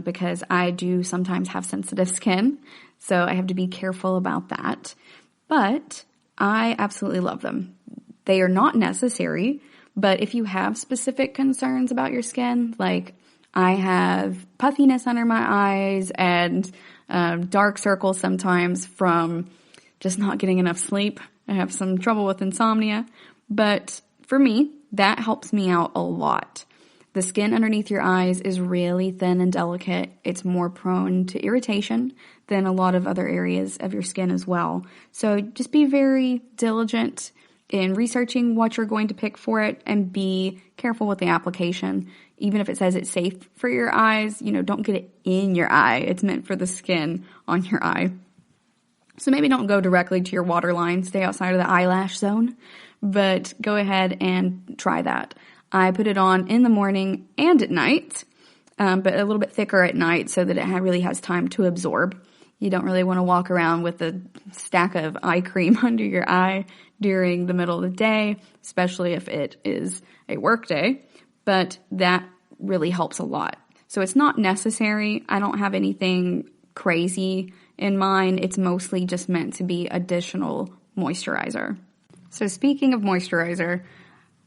because I do sometimes have sensitive skin, so I have to be careful about that. But I absolutely love them. They are not necessary, but if you have specific concerns about your skin, like I have puffiness under my eyes and dark circles sometimes from just not getting enough sleep. I have some trouble with insomnia, but for me, that helps me out a lot. The skin underneath your eyes is really thin and delicate. It's more prone to irritation than a lot of other areas of your skin as well. So just be very diligent in researching what you're going to pick for it and be careful with the application. Even if it says it's safe for your eyes, don't get it in your eye. It's meant for the skin on your eye. So maybe don't go directly to your waterline. Stay outside of the eyelash zone. But go ahead and try that. I put it on in the morning and at night, but a little bit thicker at night so that it really has time to absorb. You don't really want to walk around with a stack of eye cream under your eye during the middle of the day, especially if it is a work day, but that really helps a lot. So it's not necessary. I don't have anything crazy In mine, it's mostly just meant to be additional moisturizer. So speaking of moisturizer,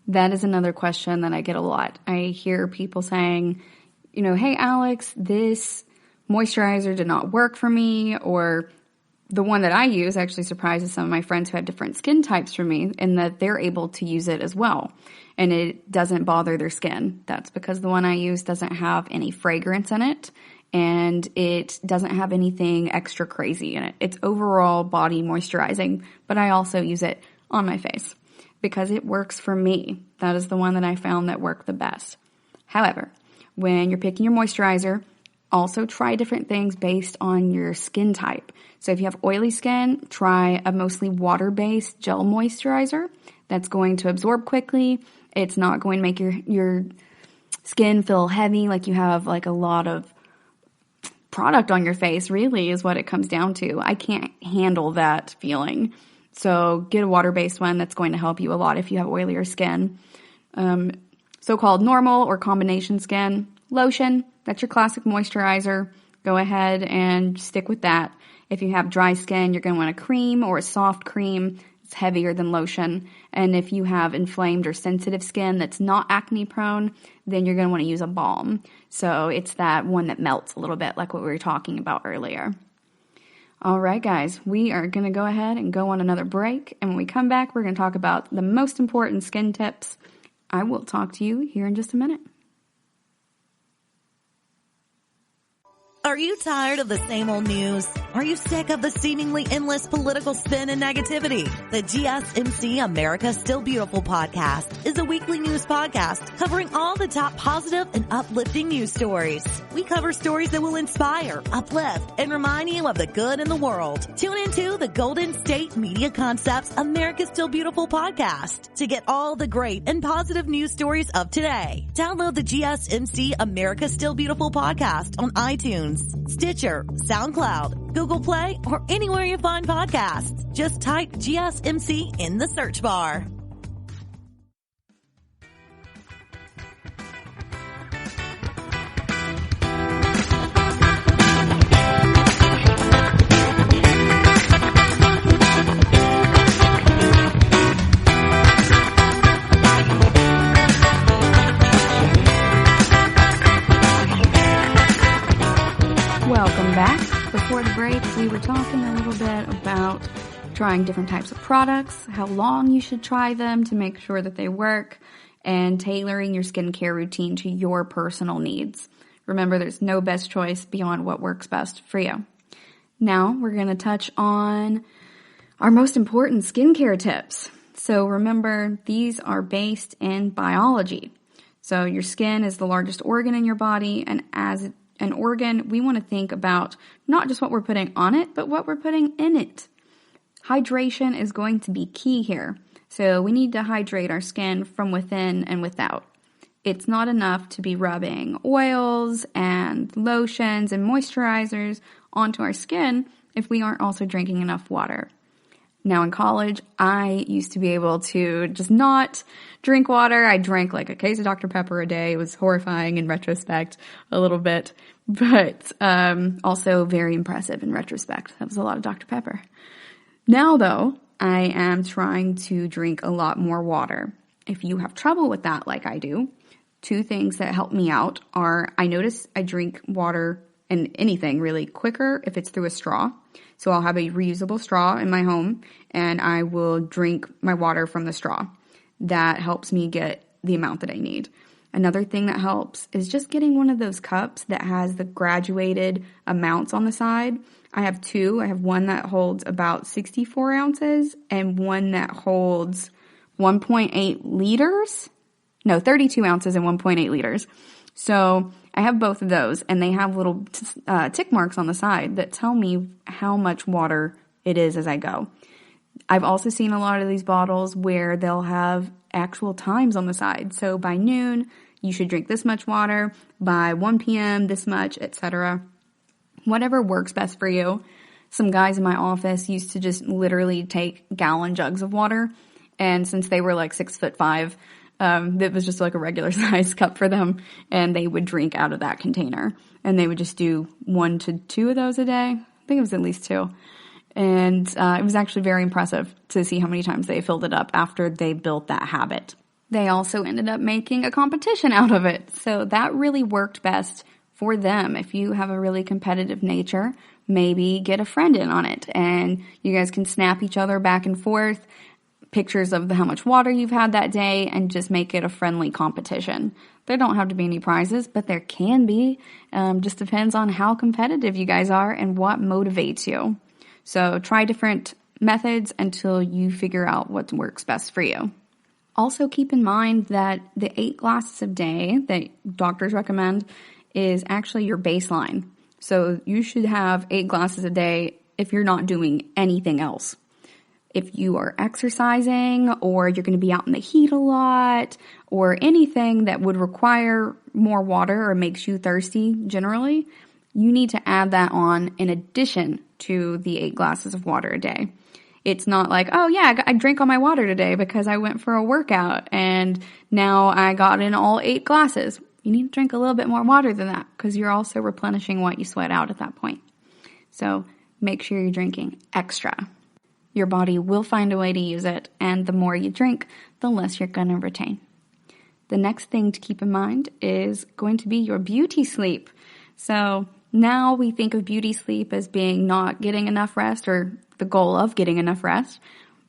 that is another question that I get a lot. I hear people saying, hey, Alex, this moisturizer did not work for me, or the one that I use actually surprises some of my friends who have different skin types from me in that they're able to use it as well. And it doesn't bother their skin. That's because the one I use doesn't have any fragrance in it, and it doesn't have anything extra crazy in it. It's overall body moisturizing, but I also use it on my face because it works for me. That is the one that I found that worked the best. However, when you're picking your moisturizer, also try different things based on your skin type. So if you have oily skin, try a mostly water-based gel moisturizer that's going to absorb quickly. It's not going to make your skin feel heavy, like you have like a lot of product on your face, really, is what it comes down to. I can't handle that feeling. So get a water-based one that's going to help you a lot if you have oilier skin. So-called normal or combination skin, lotion, that's your classic moisturizer. Go ahead and stick with that. If you have dry skin, you're going to want a cream or a soft cream. It's heavier than lotion. And if you have inflamed or sensitive skin that's not acne prone, then you're going to want to use a balm. So it's that one that melts a little bit, like what we were talking about earlier. All right, guys, we are going to go ahead and go on another break. And when we come back, we're going to talk about the most important skin tips. I will talk to you here in just a minute. Are you tired of the same old news? Are you sick of the seemingly endless political spin and negativity? The GSMC America Still Beautiful podcast is a weekly news podcast covering all the top positive and uplifting news stories. We cover stories that will inspire, uplift, and remind you of the good in the world. Tune into the Golden State Media Concepts America Still Beautiful podcast to get all the great and positive news stories of today. Download the GSMC America Still Beautiful podcast on iTunes, Stitcher, SoundCloud, Google Play, or anywhere you find podcasts. Just type GSMC in the search bar. Welcome back. Before the break, we were talking a little bit about trying different types of products, how long you should try them to make sure that they work, and tailoring your skincare routine to your personal needs. Remember, there's no best choice beyond what works best for you. Now, we're going to touch on our most important skincare tips. So remember, these are based in biology. So your skin is the largest organ in your body, and as an organ, we want to think about not just what we're putting on it, but what we're putting in it. Hydration is going to be key here. So we need to hydrate our skin from within and without. It's not enough to be rubbing oils and lotions and moisturizers onto our skin if we aren't also drinking enough water. Now in college, I used to be able to just not drink water. I drank like a case of Dr. Pepper a day. It was horrifying in retrospect a little bit, but also very impressive in retrospect. That was a lot of Dr. Pepper. Now though, I am trying to drink a lot more water. If you have trouble with that like I do, two things that help me out are I notice I drink water and anything really quicker if it's through a straw. So I'll have a reusable straw in my home and I will drink my water from the straw. That helps me get the amount that I need. Another thing that helps is just getting one of those cups that has the graduated amounts on the side. I have two. I have one that holds about 64 ounces and one that holds 1.8 liters. No, 32 ounces and 1.8 liters. So I have both of those, and they have little tick marks on the side that tell me how much water it is as I go. I've also seen a lot of these bottles where they'll have actual times on the side. So by noon, you should drink this much water. By 1 p.m., this much, etc. Whatever works best for you. Some guys in my office used to just literally take gallon jugs of water, and since they were like 6'5", it was just like a regular size cup for them, and they would drink out of that container, and they would just do 1 to 2 of those a day. think it was at least 2. And it was actually very impressive to see how many times they filled it up after they built that habit. They also ended up making a competition out of it. So that really worked best for them. If you have a really competitive nature, maybe get a friend in on it and you guys can snap each other back and forth pictures of how much water you've had that day and just make it a friendly competition. There don't have to be any prizes, but there can be. Just depends on how competitive you guys are and what motivates you. So try different methods until you figure out what works best for you. Also keep in mind that the 8 glasses a day that doctors recommend is actually your baseline. So you should have 8 glasses a day if you're not doing anything else. If you are exercising or you're going to be out in the heat a lot or anything that would require more water or makes you thirsty generally, you need to add that on in addition to the 8 glasses of water a day. It's not like, oh yeah, I drank all my water today because I went for a workout and now I got in all 8 glasses. You need to drink a little bit more water than that because you're also replenishing what you sweat out at that point. So make sure you're drinking extra. Your body will find a way to use it, and the more you drink, the less you're going to retain. The next thing to keep in mind is going to be your beauty sleep. So now we think of beauty sleep as being not getting enough rest or the goal of getting enough rest,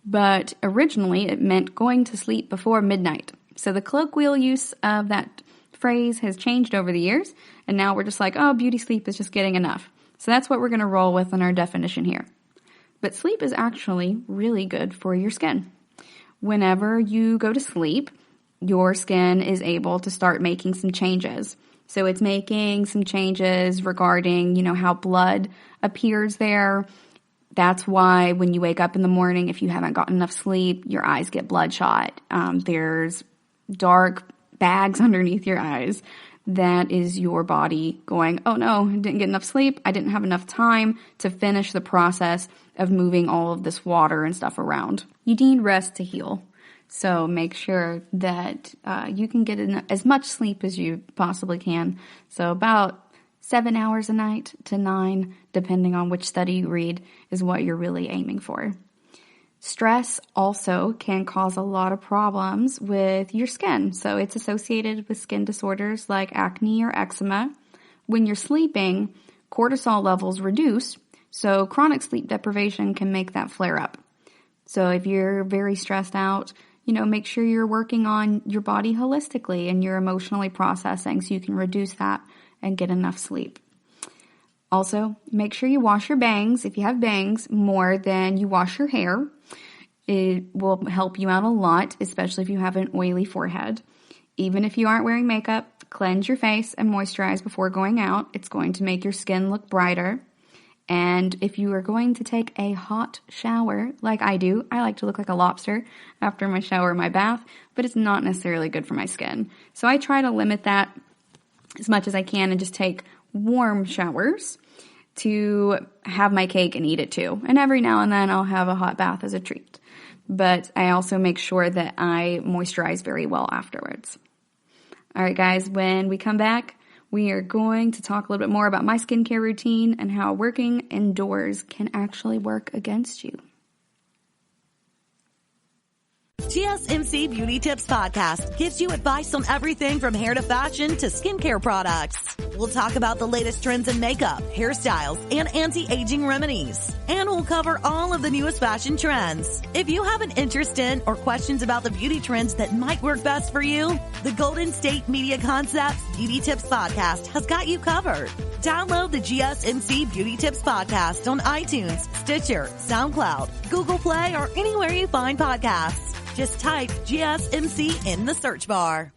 but originally it meant going to sleep before midnight. So the colloquial use of that phrase has changed over the years, and now we're just like, oh, beauty sleep is just getting enough. So that's what we're going to roll with in our definition here. But sleep is actually really good for your skin. Whenever you go to sleep, your skin is able to start making some changes. So it's making some changes regarding, how blood appears there. That's why when you wake up in the morning, if you haven't gotten enough sleep, your eyes get bloodshot. There's dark bags underneath your eyes. That is your body going, oh no, I didn't get enough sleep. I didn't have enough time to finish the process of moving all of this water and stuff around. You need rest to heal. So make sure that you can get as much sleep as you possibly can. So about 7 hours a night to 9, depending on which study you read, is what you're really aiming for. Stress also can cause a lot of problems with your skin. So it's associated with skin disorders like acne or eczema. When you're sleeping, cortisol levels reduce, so chronic sleep deprivation can make that flare up. So if you're very stressed out, make sure you're working on your body holistically and you're emotionally processing so you can reduce that and get enough sleep. Also, make sure you wash your bangs, if you have bangs, more than you wash your hair. It will help you out a lot, especially if you have an oily forehead. Even if you aren't wearing makeup, cleanse your face and moisturize before going out. It's going to make your skin look brighter. And if you are going to take a hot shower, like I do, I like to look like a lobster after my shower or my bath, but it's not necessarily good for my skin. So I try to limit that as much as I can and just take warm showers to have my cake and eat it too. And every now and then I'll have a hot bath as a treat. But I also make sure that I moisturize very well afterwards. All right, guys, when we come back, we are going to talk a little bit more about my skincare routine and how working indoors can actually work against you. GSMC Beauty Tips Podcast gives you advice on everything from hair to fashion to skincare products. We'll talk about the latest trends in makeup, hairstyles, and anti-aging remedies. And we'll cover all of the newest fashion trends. If you have an interest in or questions about the beauty trends that might work best for you, the Golden State Media Concepts Beauty Tips Podcast has got you covered. Download the GSMC Beauty Tips Podcast on iTunes, Stitcher, SoundCloud, Google Play, or anywhere you find podcasts. Just type GSMC in the search bar.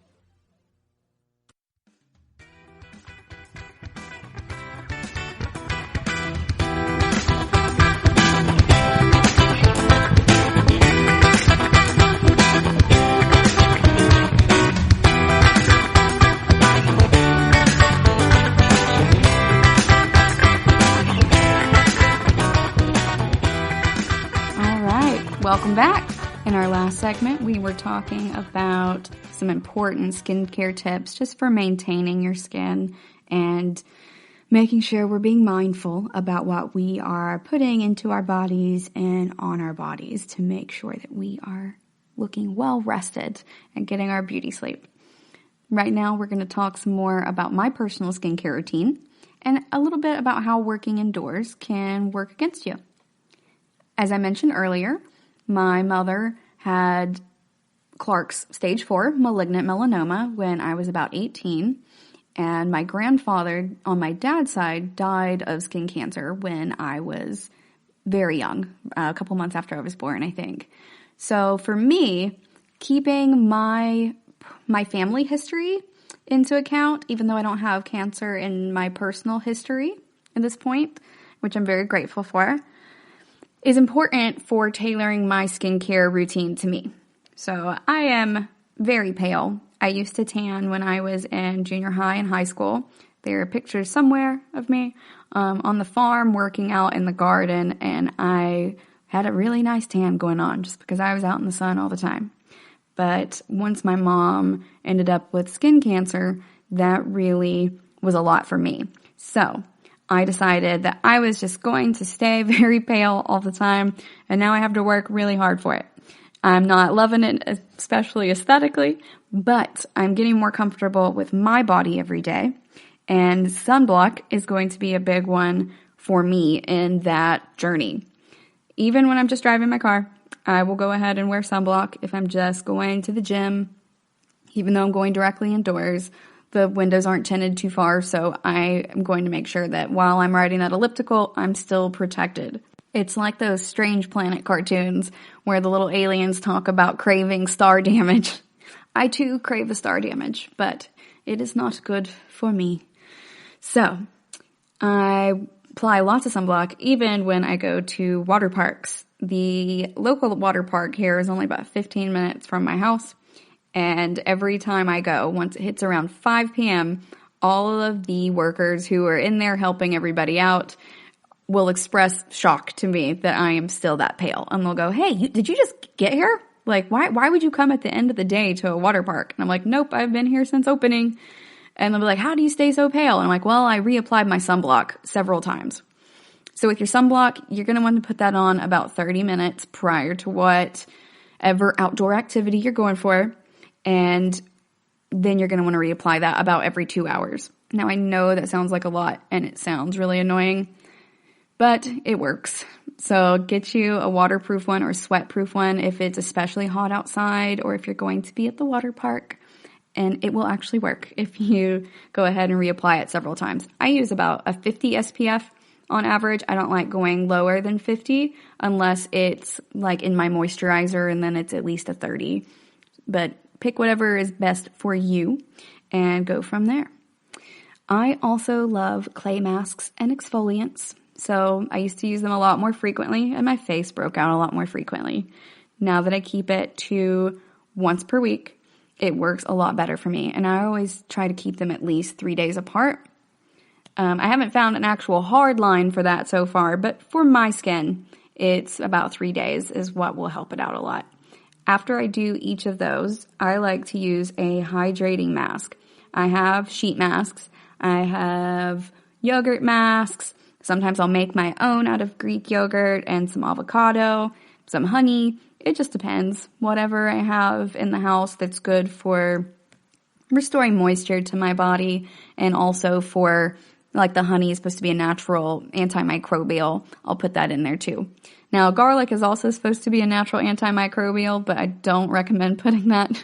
All right, welcome back. In our last segment, we were talking about some important skincare tips just for maintaining your skin and making sure we're being mindful about what we are putting into our bodies and on our bodies to make sure that we are looking well rested and getting our beauty sleep. Right now, we're going to talk some more about my personal skincare routine and a little bit about how working indoors can work against you. As I mentioned earlier, my mother had Clark's stage 4 malignant melanoma when I was about 18, and my grandfather on my dad's side died of skin cancer when I was very young, a couple months after I was born, I think. So for me, keeping my family history into account, even though I don't have cancer in my personal history at this point, which I'm very grateful for, is important for tailoring my skincare routine to me. So I am very pale. I used to tan when I was in junior high and high school. There are pictures somewhere of me on the farm working out in the garden, and I had a really nice tan going on just because I was out in the sun all the time. But once my mom ended up with skin cancer, that really was a lot for me. So I decided that I was just going to stay very pale all the time, and now I have to work really hard for it. I'm not loving it, especially aesthetically, but I'm getting more comfortable with my body every day, and sunblock is going to be a big one for me in that journey. Even when I'm just driving my car, I will go ahead and wear sunblock. If I'm just going to the gym, even though I'm going directly indoors, the windows aren't tinted too far, so I am going to make sure that while I'm riding that elliptical, I'm still protected. It's like those Strange Planet cartoons where the little aliens talk about craving star damage. I too crave the star damage, but it is not good for me. So I apply lots of sunblock even when I go to water parks. The local water park here is only about 15 minutes from my house. And every time I go, once it hits around 5 p.m., all of the workers who are in there helping everybody out will express shock to me that I am still that pale. And they'll go, hey, did you just get here? Like, why would you come at the end of the day to a water park? And I'm like, nope, I've been here since opening. And they'll be like, how do you stay so pale? And I'm like, well, I reapplied my sunblock several times. So with your sunblock, you're going to want to put that on about 30 minutes prior to whatever outdoor activity you're going for. And then you're going to want to reapply that about every 2 hours. Now, I know that sounds like a lot and it sounds really annoying, but it works. So get you a waterproof one or sweatproof one if it's especially hot outside or if you're going to be at the water park. And it will actually work if you go ahead and reapply it several times. I use about a 50 SPF on average. I don't like going lower than 50 unless it's like in my moisturizer and then it's at least a 30. But pick whatever is best for you and go from there. I also love clay masks and exfoliants. So I used to use them a lot more frequently and my face broke out a lot more frequently. Now that I keep it to once per week, it works a lot better for me. And I always try to keep them at least 3 days apart. I haven't found an actual hard line for that so far, but for my skin, it's about 3 days is what will help it out a lot. After I do each of those, I like to use a hydrating mask. I have sheet masks. I have yogurt masks. Sometimes I'll make my own out of Greek yogurt and some avocado, some honey. It just depends. Whatever I have in the house that's good for restoring moisture to my body and also for, like the honey is supposed to be a natural antimicrobial. I'll put that in there too. Now, garlic is also supposed to be a natural antimicrobial, but I don't recommend putting that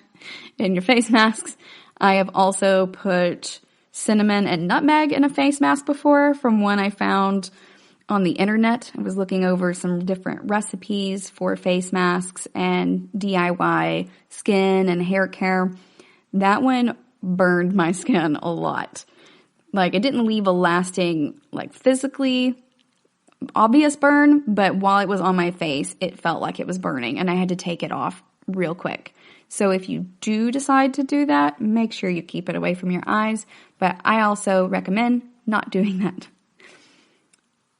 in your face masks. I have also put cinnamon and nutmeg in a face mask before from one I found on the internet. I was looking over some different recipes for face masks and DIY skin and hair care. That one burned my skin a lot. Like, it didn't leave a lasting, like, physically obvious burn, but while it was on my face, it felt like it was burning, and I had to take it off real quick. So if you do decide to do that, make sure you keep it away from your eyes, but I also recommend not doing that.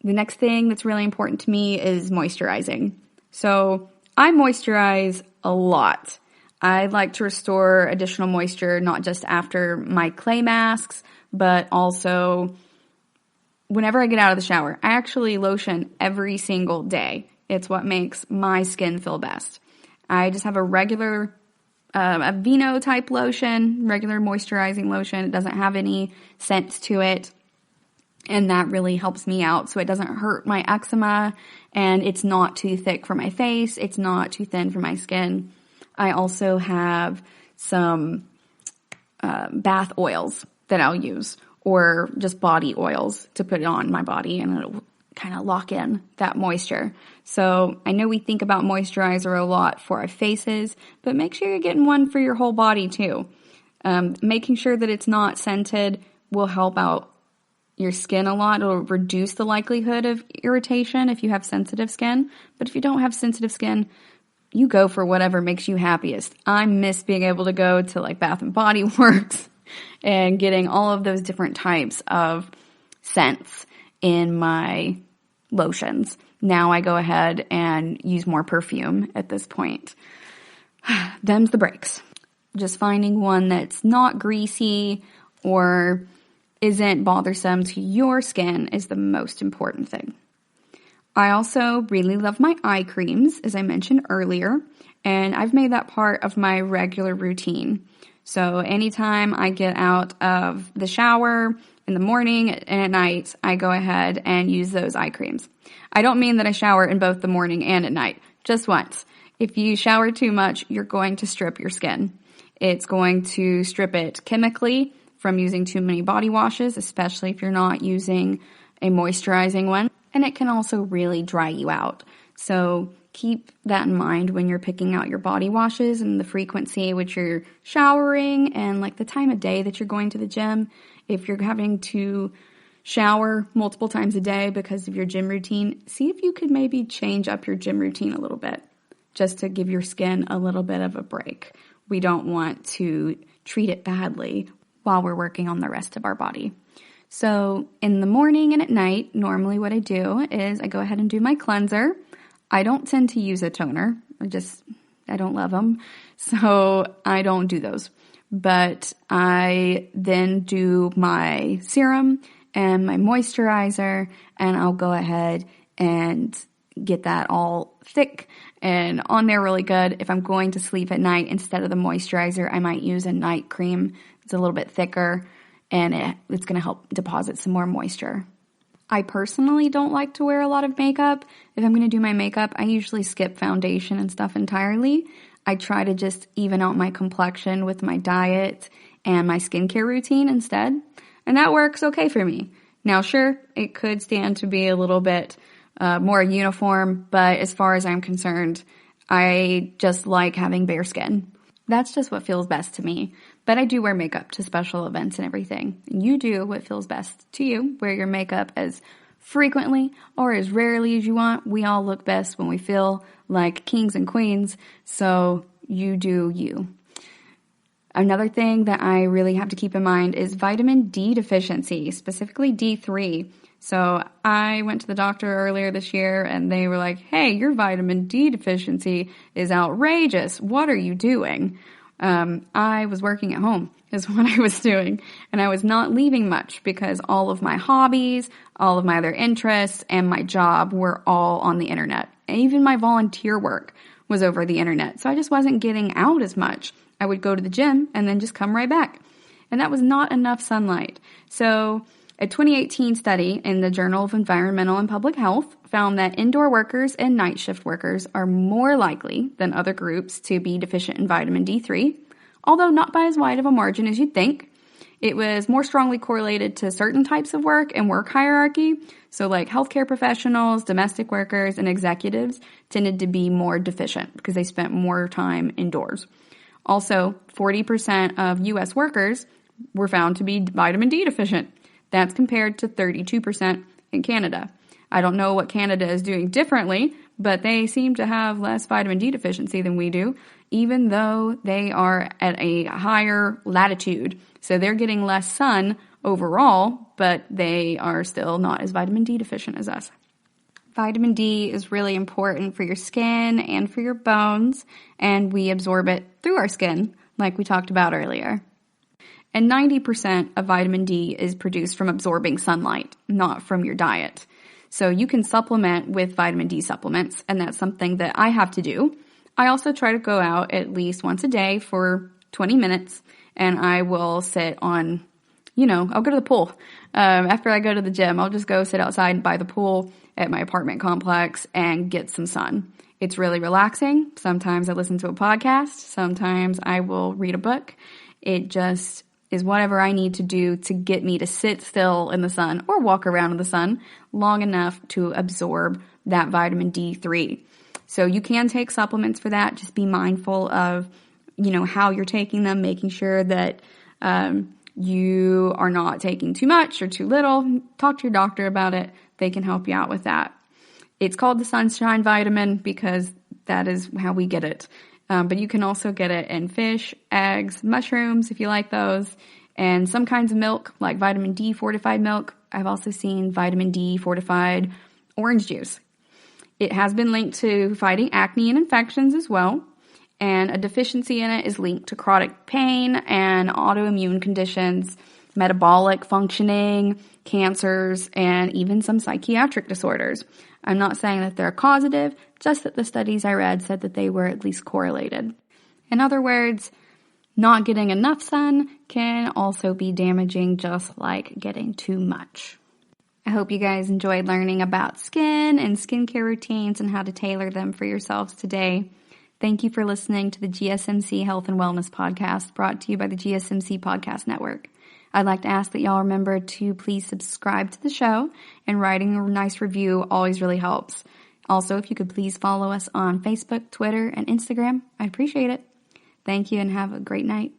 The next thing that's really important to me is moisturizing. So I moisturize a lot. I like to restore additional moisture, not just after my clay masks, but also whenever I get out of the shower, I actually lotion every single day. It's what makes my skin feel best. I just have a regular Aveeno type lotion, regular moisturizing lotion. It doesn't have any scents to it. And that really helps me out so it doesn't hurt my eczema, and it's not too thick for my face. It's not too thin for my skin. I also have some bath oils that I'll use, or just body oils to put on my body, and it'll kind of lock in that moisture. So I know we think about moisturizer a lot for our faces, but make sure you're getting one for your whole body too. Making sure that it's not scented will help out your skin a lot. It'll reduce the likelihood of irritation if you have sensitive skin. But if you don't have sensitive skin, you go for whatever makes you happiest. I miss being able to go to like Bath and Body Works and getting all of those different types of scents in my lotions. Now I go ahead and use more perfume at this point. Them's the breaks. Just finding one that's not greasy or isn't bothersome to your skin is the most important thing. I also really love my eye creams, as I mentioned earlier, and I've made that part of my regular routine. So anytime I get out of the shower in the morning and at night, I go ahead and use those eye creams. I don't mean that I shower in both the morning and at night, just once. If you shower too much, you're going to strip your skin. It's going to strip it chemically from using too many body washes, especially if you're not using a moisturizing one. And it can also really dry you out. So keep that in mind when you're picking out your body washes and the frequency which you're showering and like the time of day that you're going to the gym. If you're having to shower multiple times a day because of your gym routine, see if you could maybe change up your gym routine a little bit just to give your skin a little bit of a break. We don't want to treat it badly while we're working on the rest of our body. So in the morning and at night, normally what I do is I go ahead and do my cleanser. I don't tend to use a toner. I don't love them. So I don't do those. But I then do my serum and my moisturizer, and I'll go ahead and get that all thick and on there really good. If I'm going to sleep at night, instead of the moisturizer, I might use a night cream. It's a little bit thicker, and it's going to help deposit some more moisture. I personally don't like to wear a lot of makeup. If I'm going to do my makeup, I usually skip foundation and stuff entirely. I try to just even out my complexion with my diet and my skincare routine instead, and that works okay for me. Now, sure, it could stand to be a little bit more uniform, but as far as I'm concerned, I just like having bare skin. That's just what feels best to me. But I do wear makeup to special events and everything. You do what feels best to you. Wear your makeup as frequently or as rarely as you want. We all look best when we feel like kings and queens, so you do you. Another thing that I really have to keep in mind is vitamin D deficiency, specifically D3. So I went to the doctor earlier this year and they were like, hey, your vitamin D deficiency is outrageous. What are you doing? I was working at home is what I was doing, and I was not leaving much because all of my hobbies, all of my other interests, and my job were all on the internet. And even my volunteer work was over the internet, so I just wasn't getting out as much. I would go to the gym and then just come right back, and that was not enough sunlight. So a 2018 study in the Journal of Environmental and Public Health found that indoor workers and night shift workers are more likely than other groups to be deficient in vitamin D3, although not by as wide of a margin as you'd think. It was more strongly correlated to certain types of work and work hierarchy. So like healthcare professionals, domestic workers, and executives tended to be more deficient because they spent more time indoors. Also, 40% of U.S. workers were found to be vitamin D deficient. That's compared to 32% in Canada. I don't know what Canada is doing differently, but they seem to have less vitamin D deficiency than we do, even though they are at a higher latitude. So they're getting less sun overall, but they are still not as vitamin D deficient as us. Vitamin D is really important for your skin and for your bones, and we absorb it through our skin, like we talked about earlier. And 90% of vitamin D is produced from absorbing sunlight, not from your diet. So you can supplement with vitamin D supplements, and that's something that I have to do. I also try to go out at least once a day for 20 minutes, and I will sit on, I'll go to the pool. After I go to the gym, I'll just go sit outside by the pool at my apartment complex and get some sun. It's really relaxing. Sometimes I listen to a podcast. Sometimes I will read a book. It just is whatever I need to do to get me to sit still in the sun or walk around in the sun long enough to absorb that vitamin D3. So you can take supplements for that. Just be mindful of, how you're taking them, making sure that you are not taking too much or too little. Talk to your doctor about it. They can help you out with that. It's called the sunshine vitamin because that is how we get it. But you can also get it in fish, eggs, mushrooms, if you like those, and some kinds of milk, like vitamin D fortified milk. I've also seen vitamin D fortified orange juice. It has been linked to fighting acne and infections as well, and a deficiency in it is linked to chronic pain and autoimmune conditions, metabolic functioning, cancers, and even some psychiatric disorders. I'm not saying that they're causative, just that the studies I read said that they were at least correlated. In other words, not getting enough sun can also be damaging, just like getting too much. I hope you guys enjoyed learning about skin and skincare routines and how to tailor them for yourselves today. Thank you for listening to the GSMC Health and Wellness Podcast, brought to you by the GSMC Podcast Network. I'd like to ask that y'all remember to please subscribe to the show, and writing a nice review always really helps. Also, if you could please follow us on Facebook, Twitter, and Instagram, I'd appreciate it. Thank you and have a great night.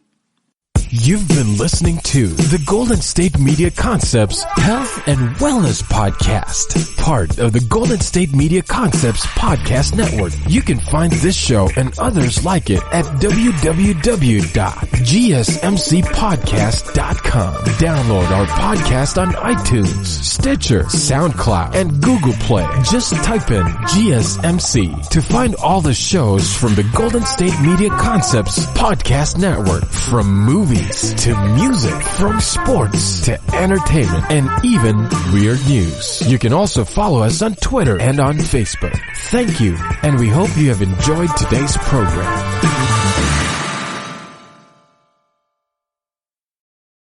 You've been listening to the Golden State Media Concepts Health and Wellness Podcast, part of the Golden State Media Concepts Podcast Network. You can find this show and others like it at www.gsmcpodcast.com. Download our podcast on iTunes, Stitcher, SoundCloud, and Google Play. Just type in GSMC to find all the shows from the Golden State Media Concepts Podcast Network, from movies to music, from sports to entertainment, and even weird news. You can also follow us on Twitter and on Facebook. Thank you, and we hope you have enjoyed today's program.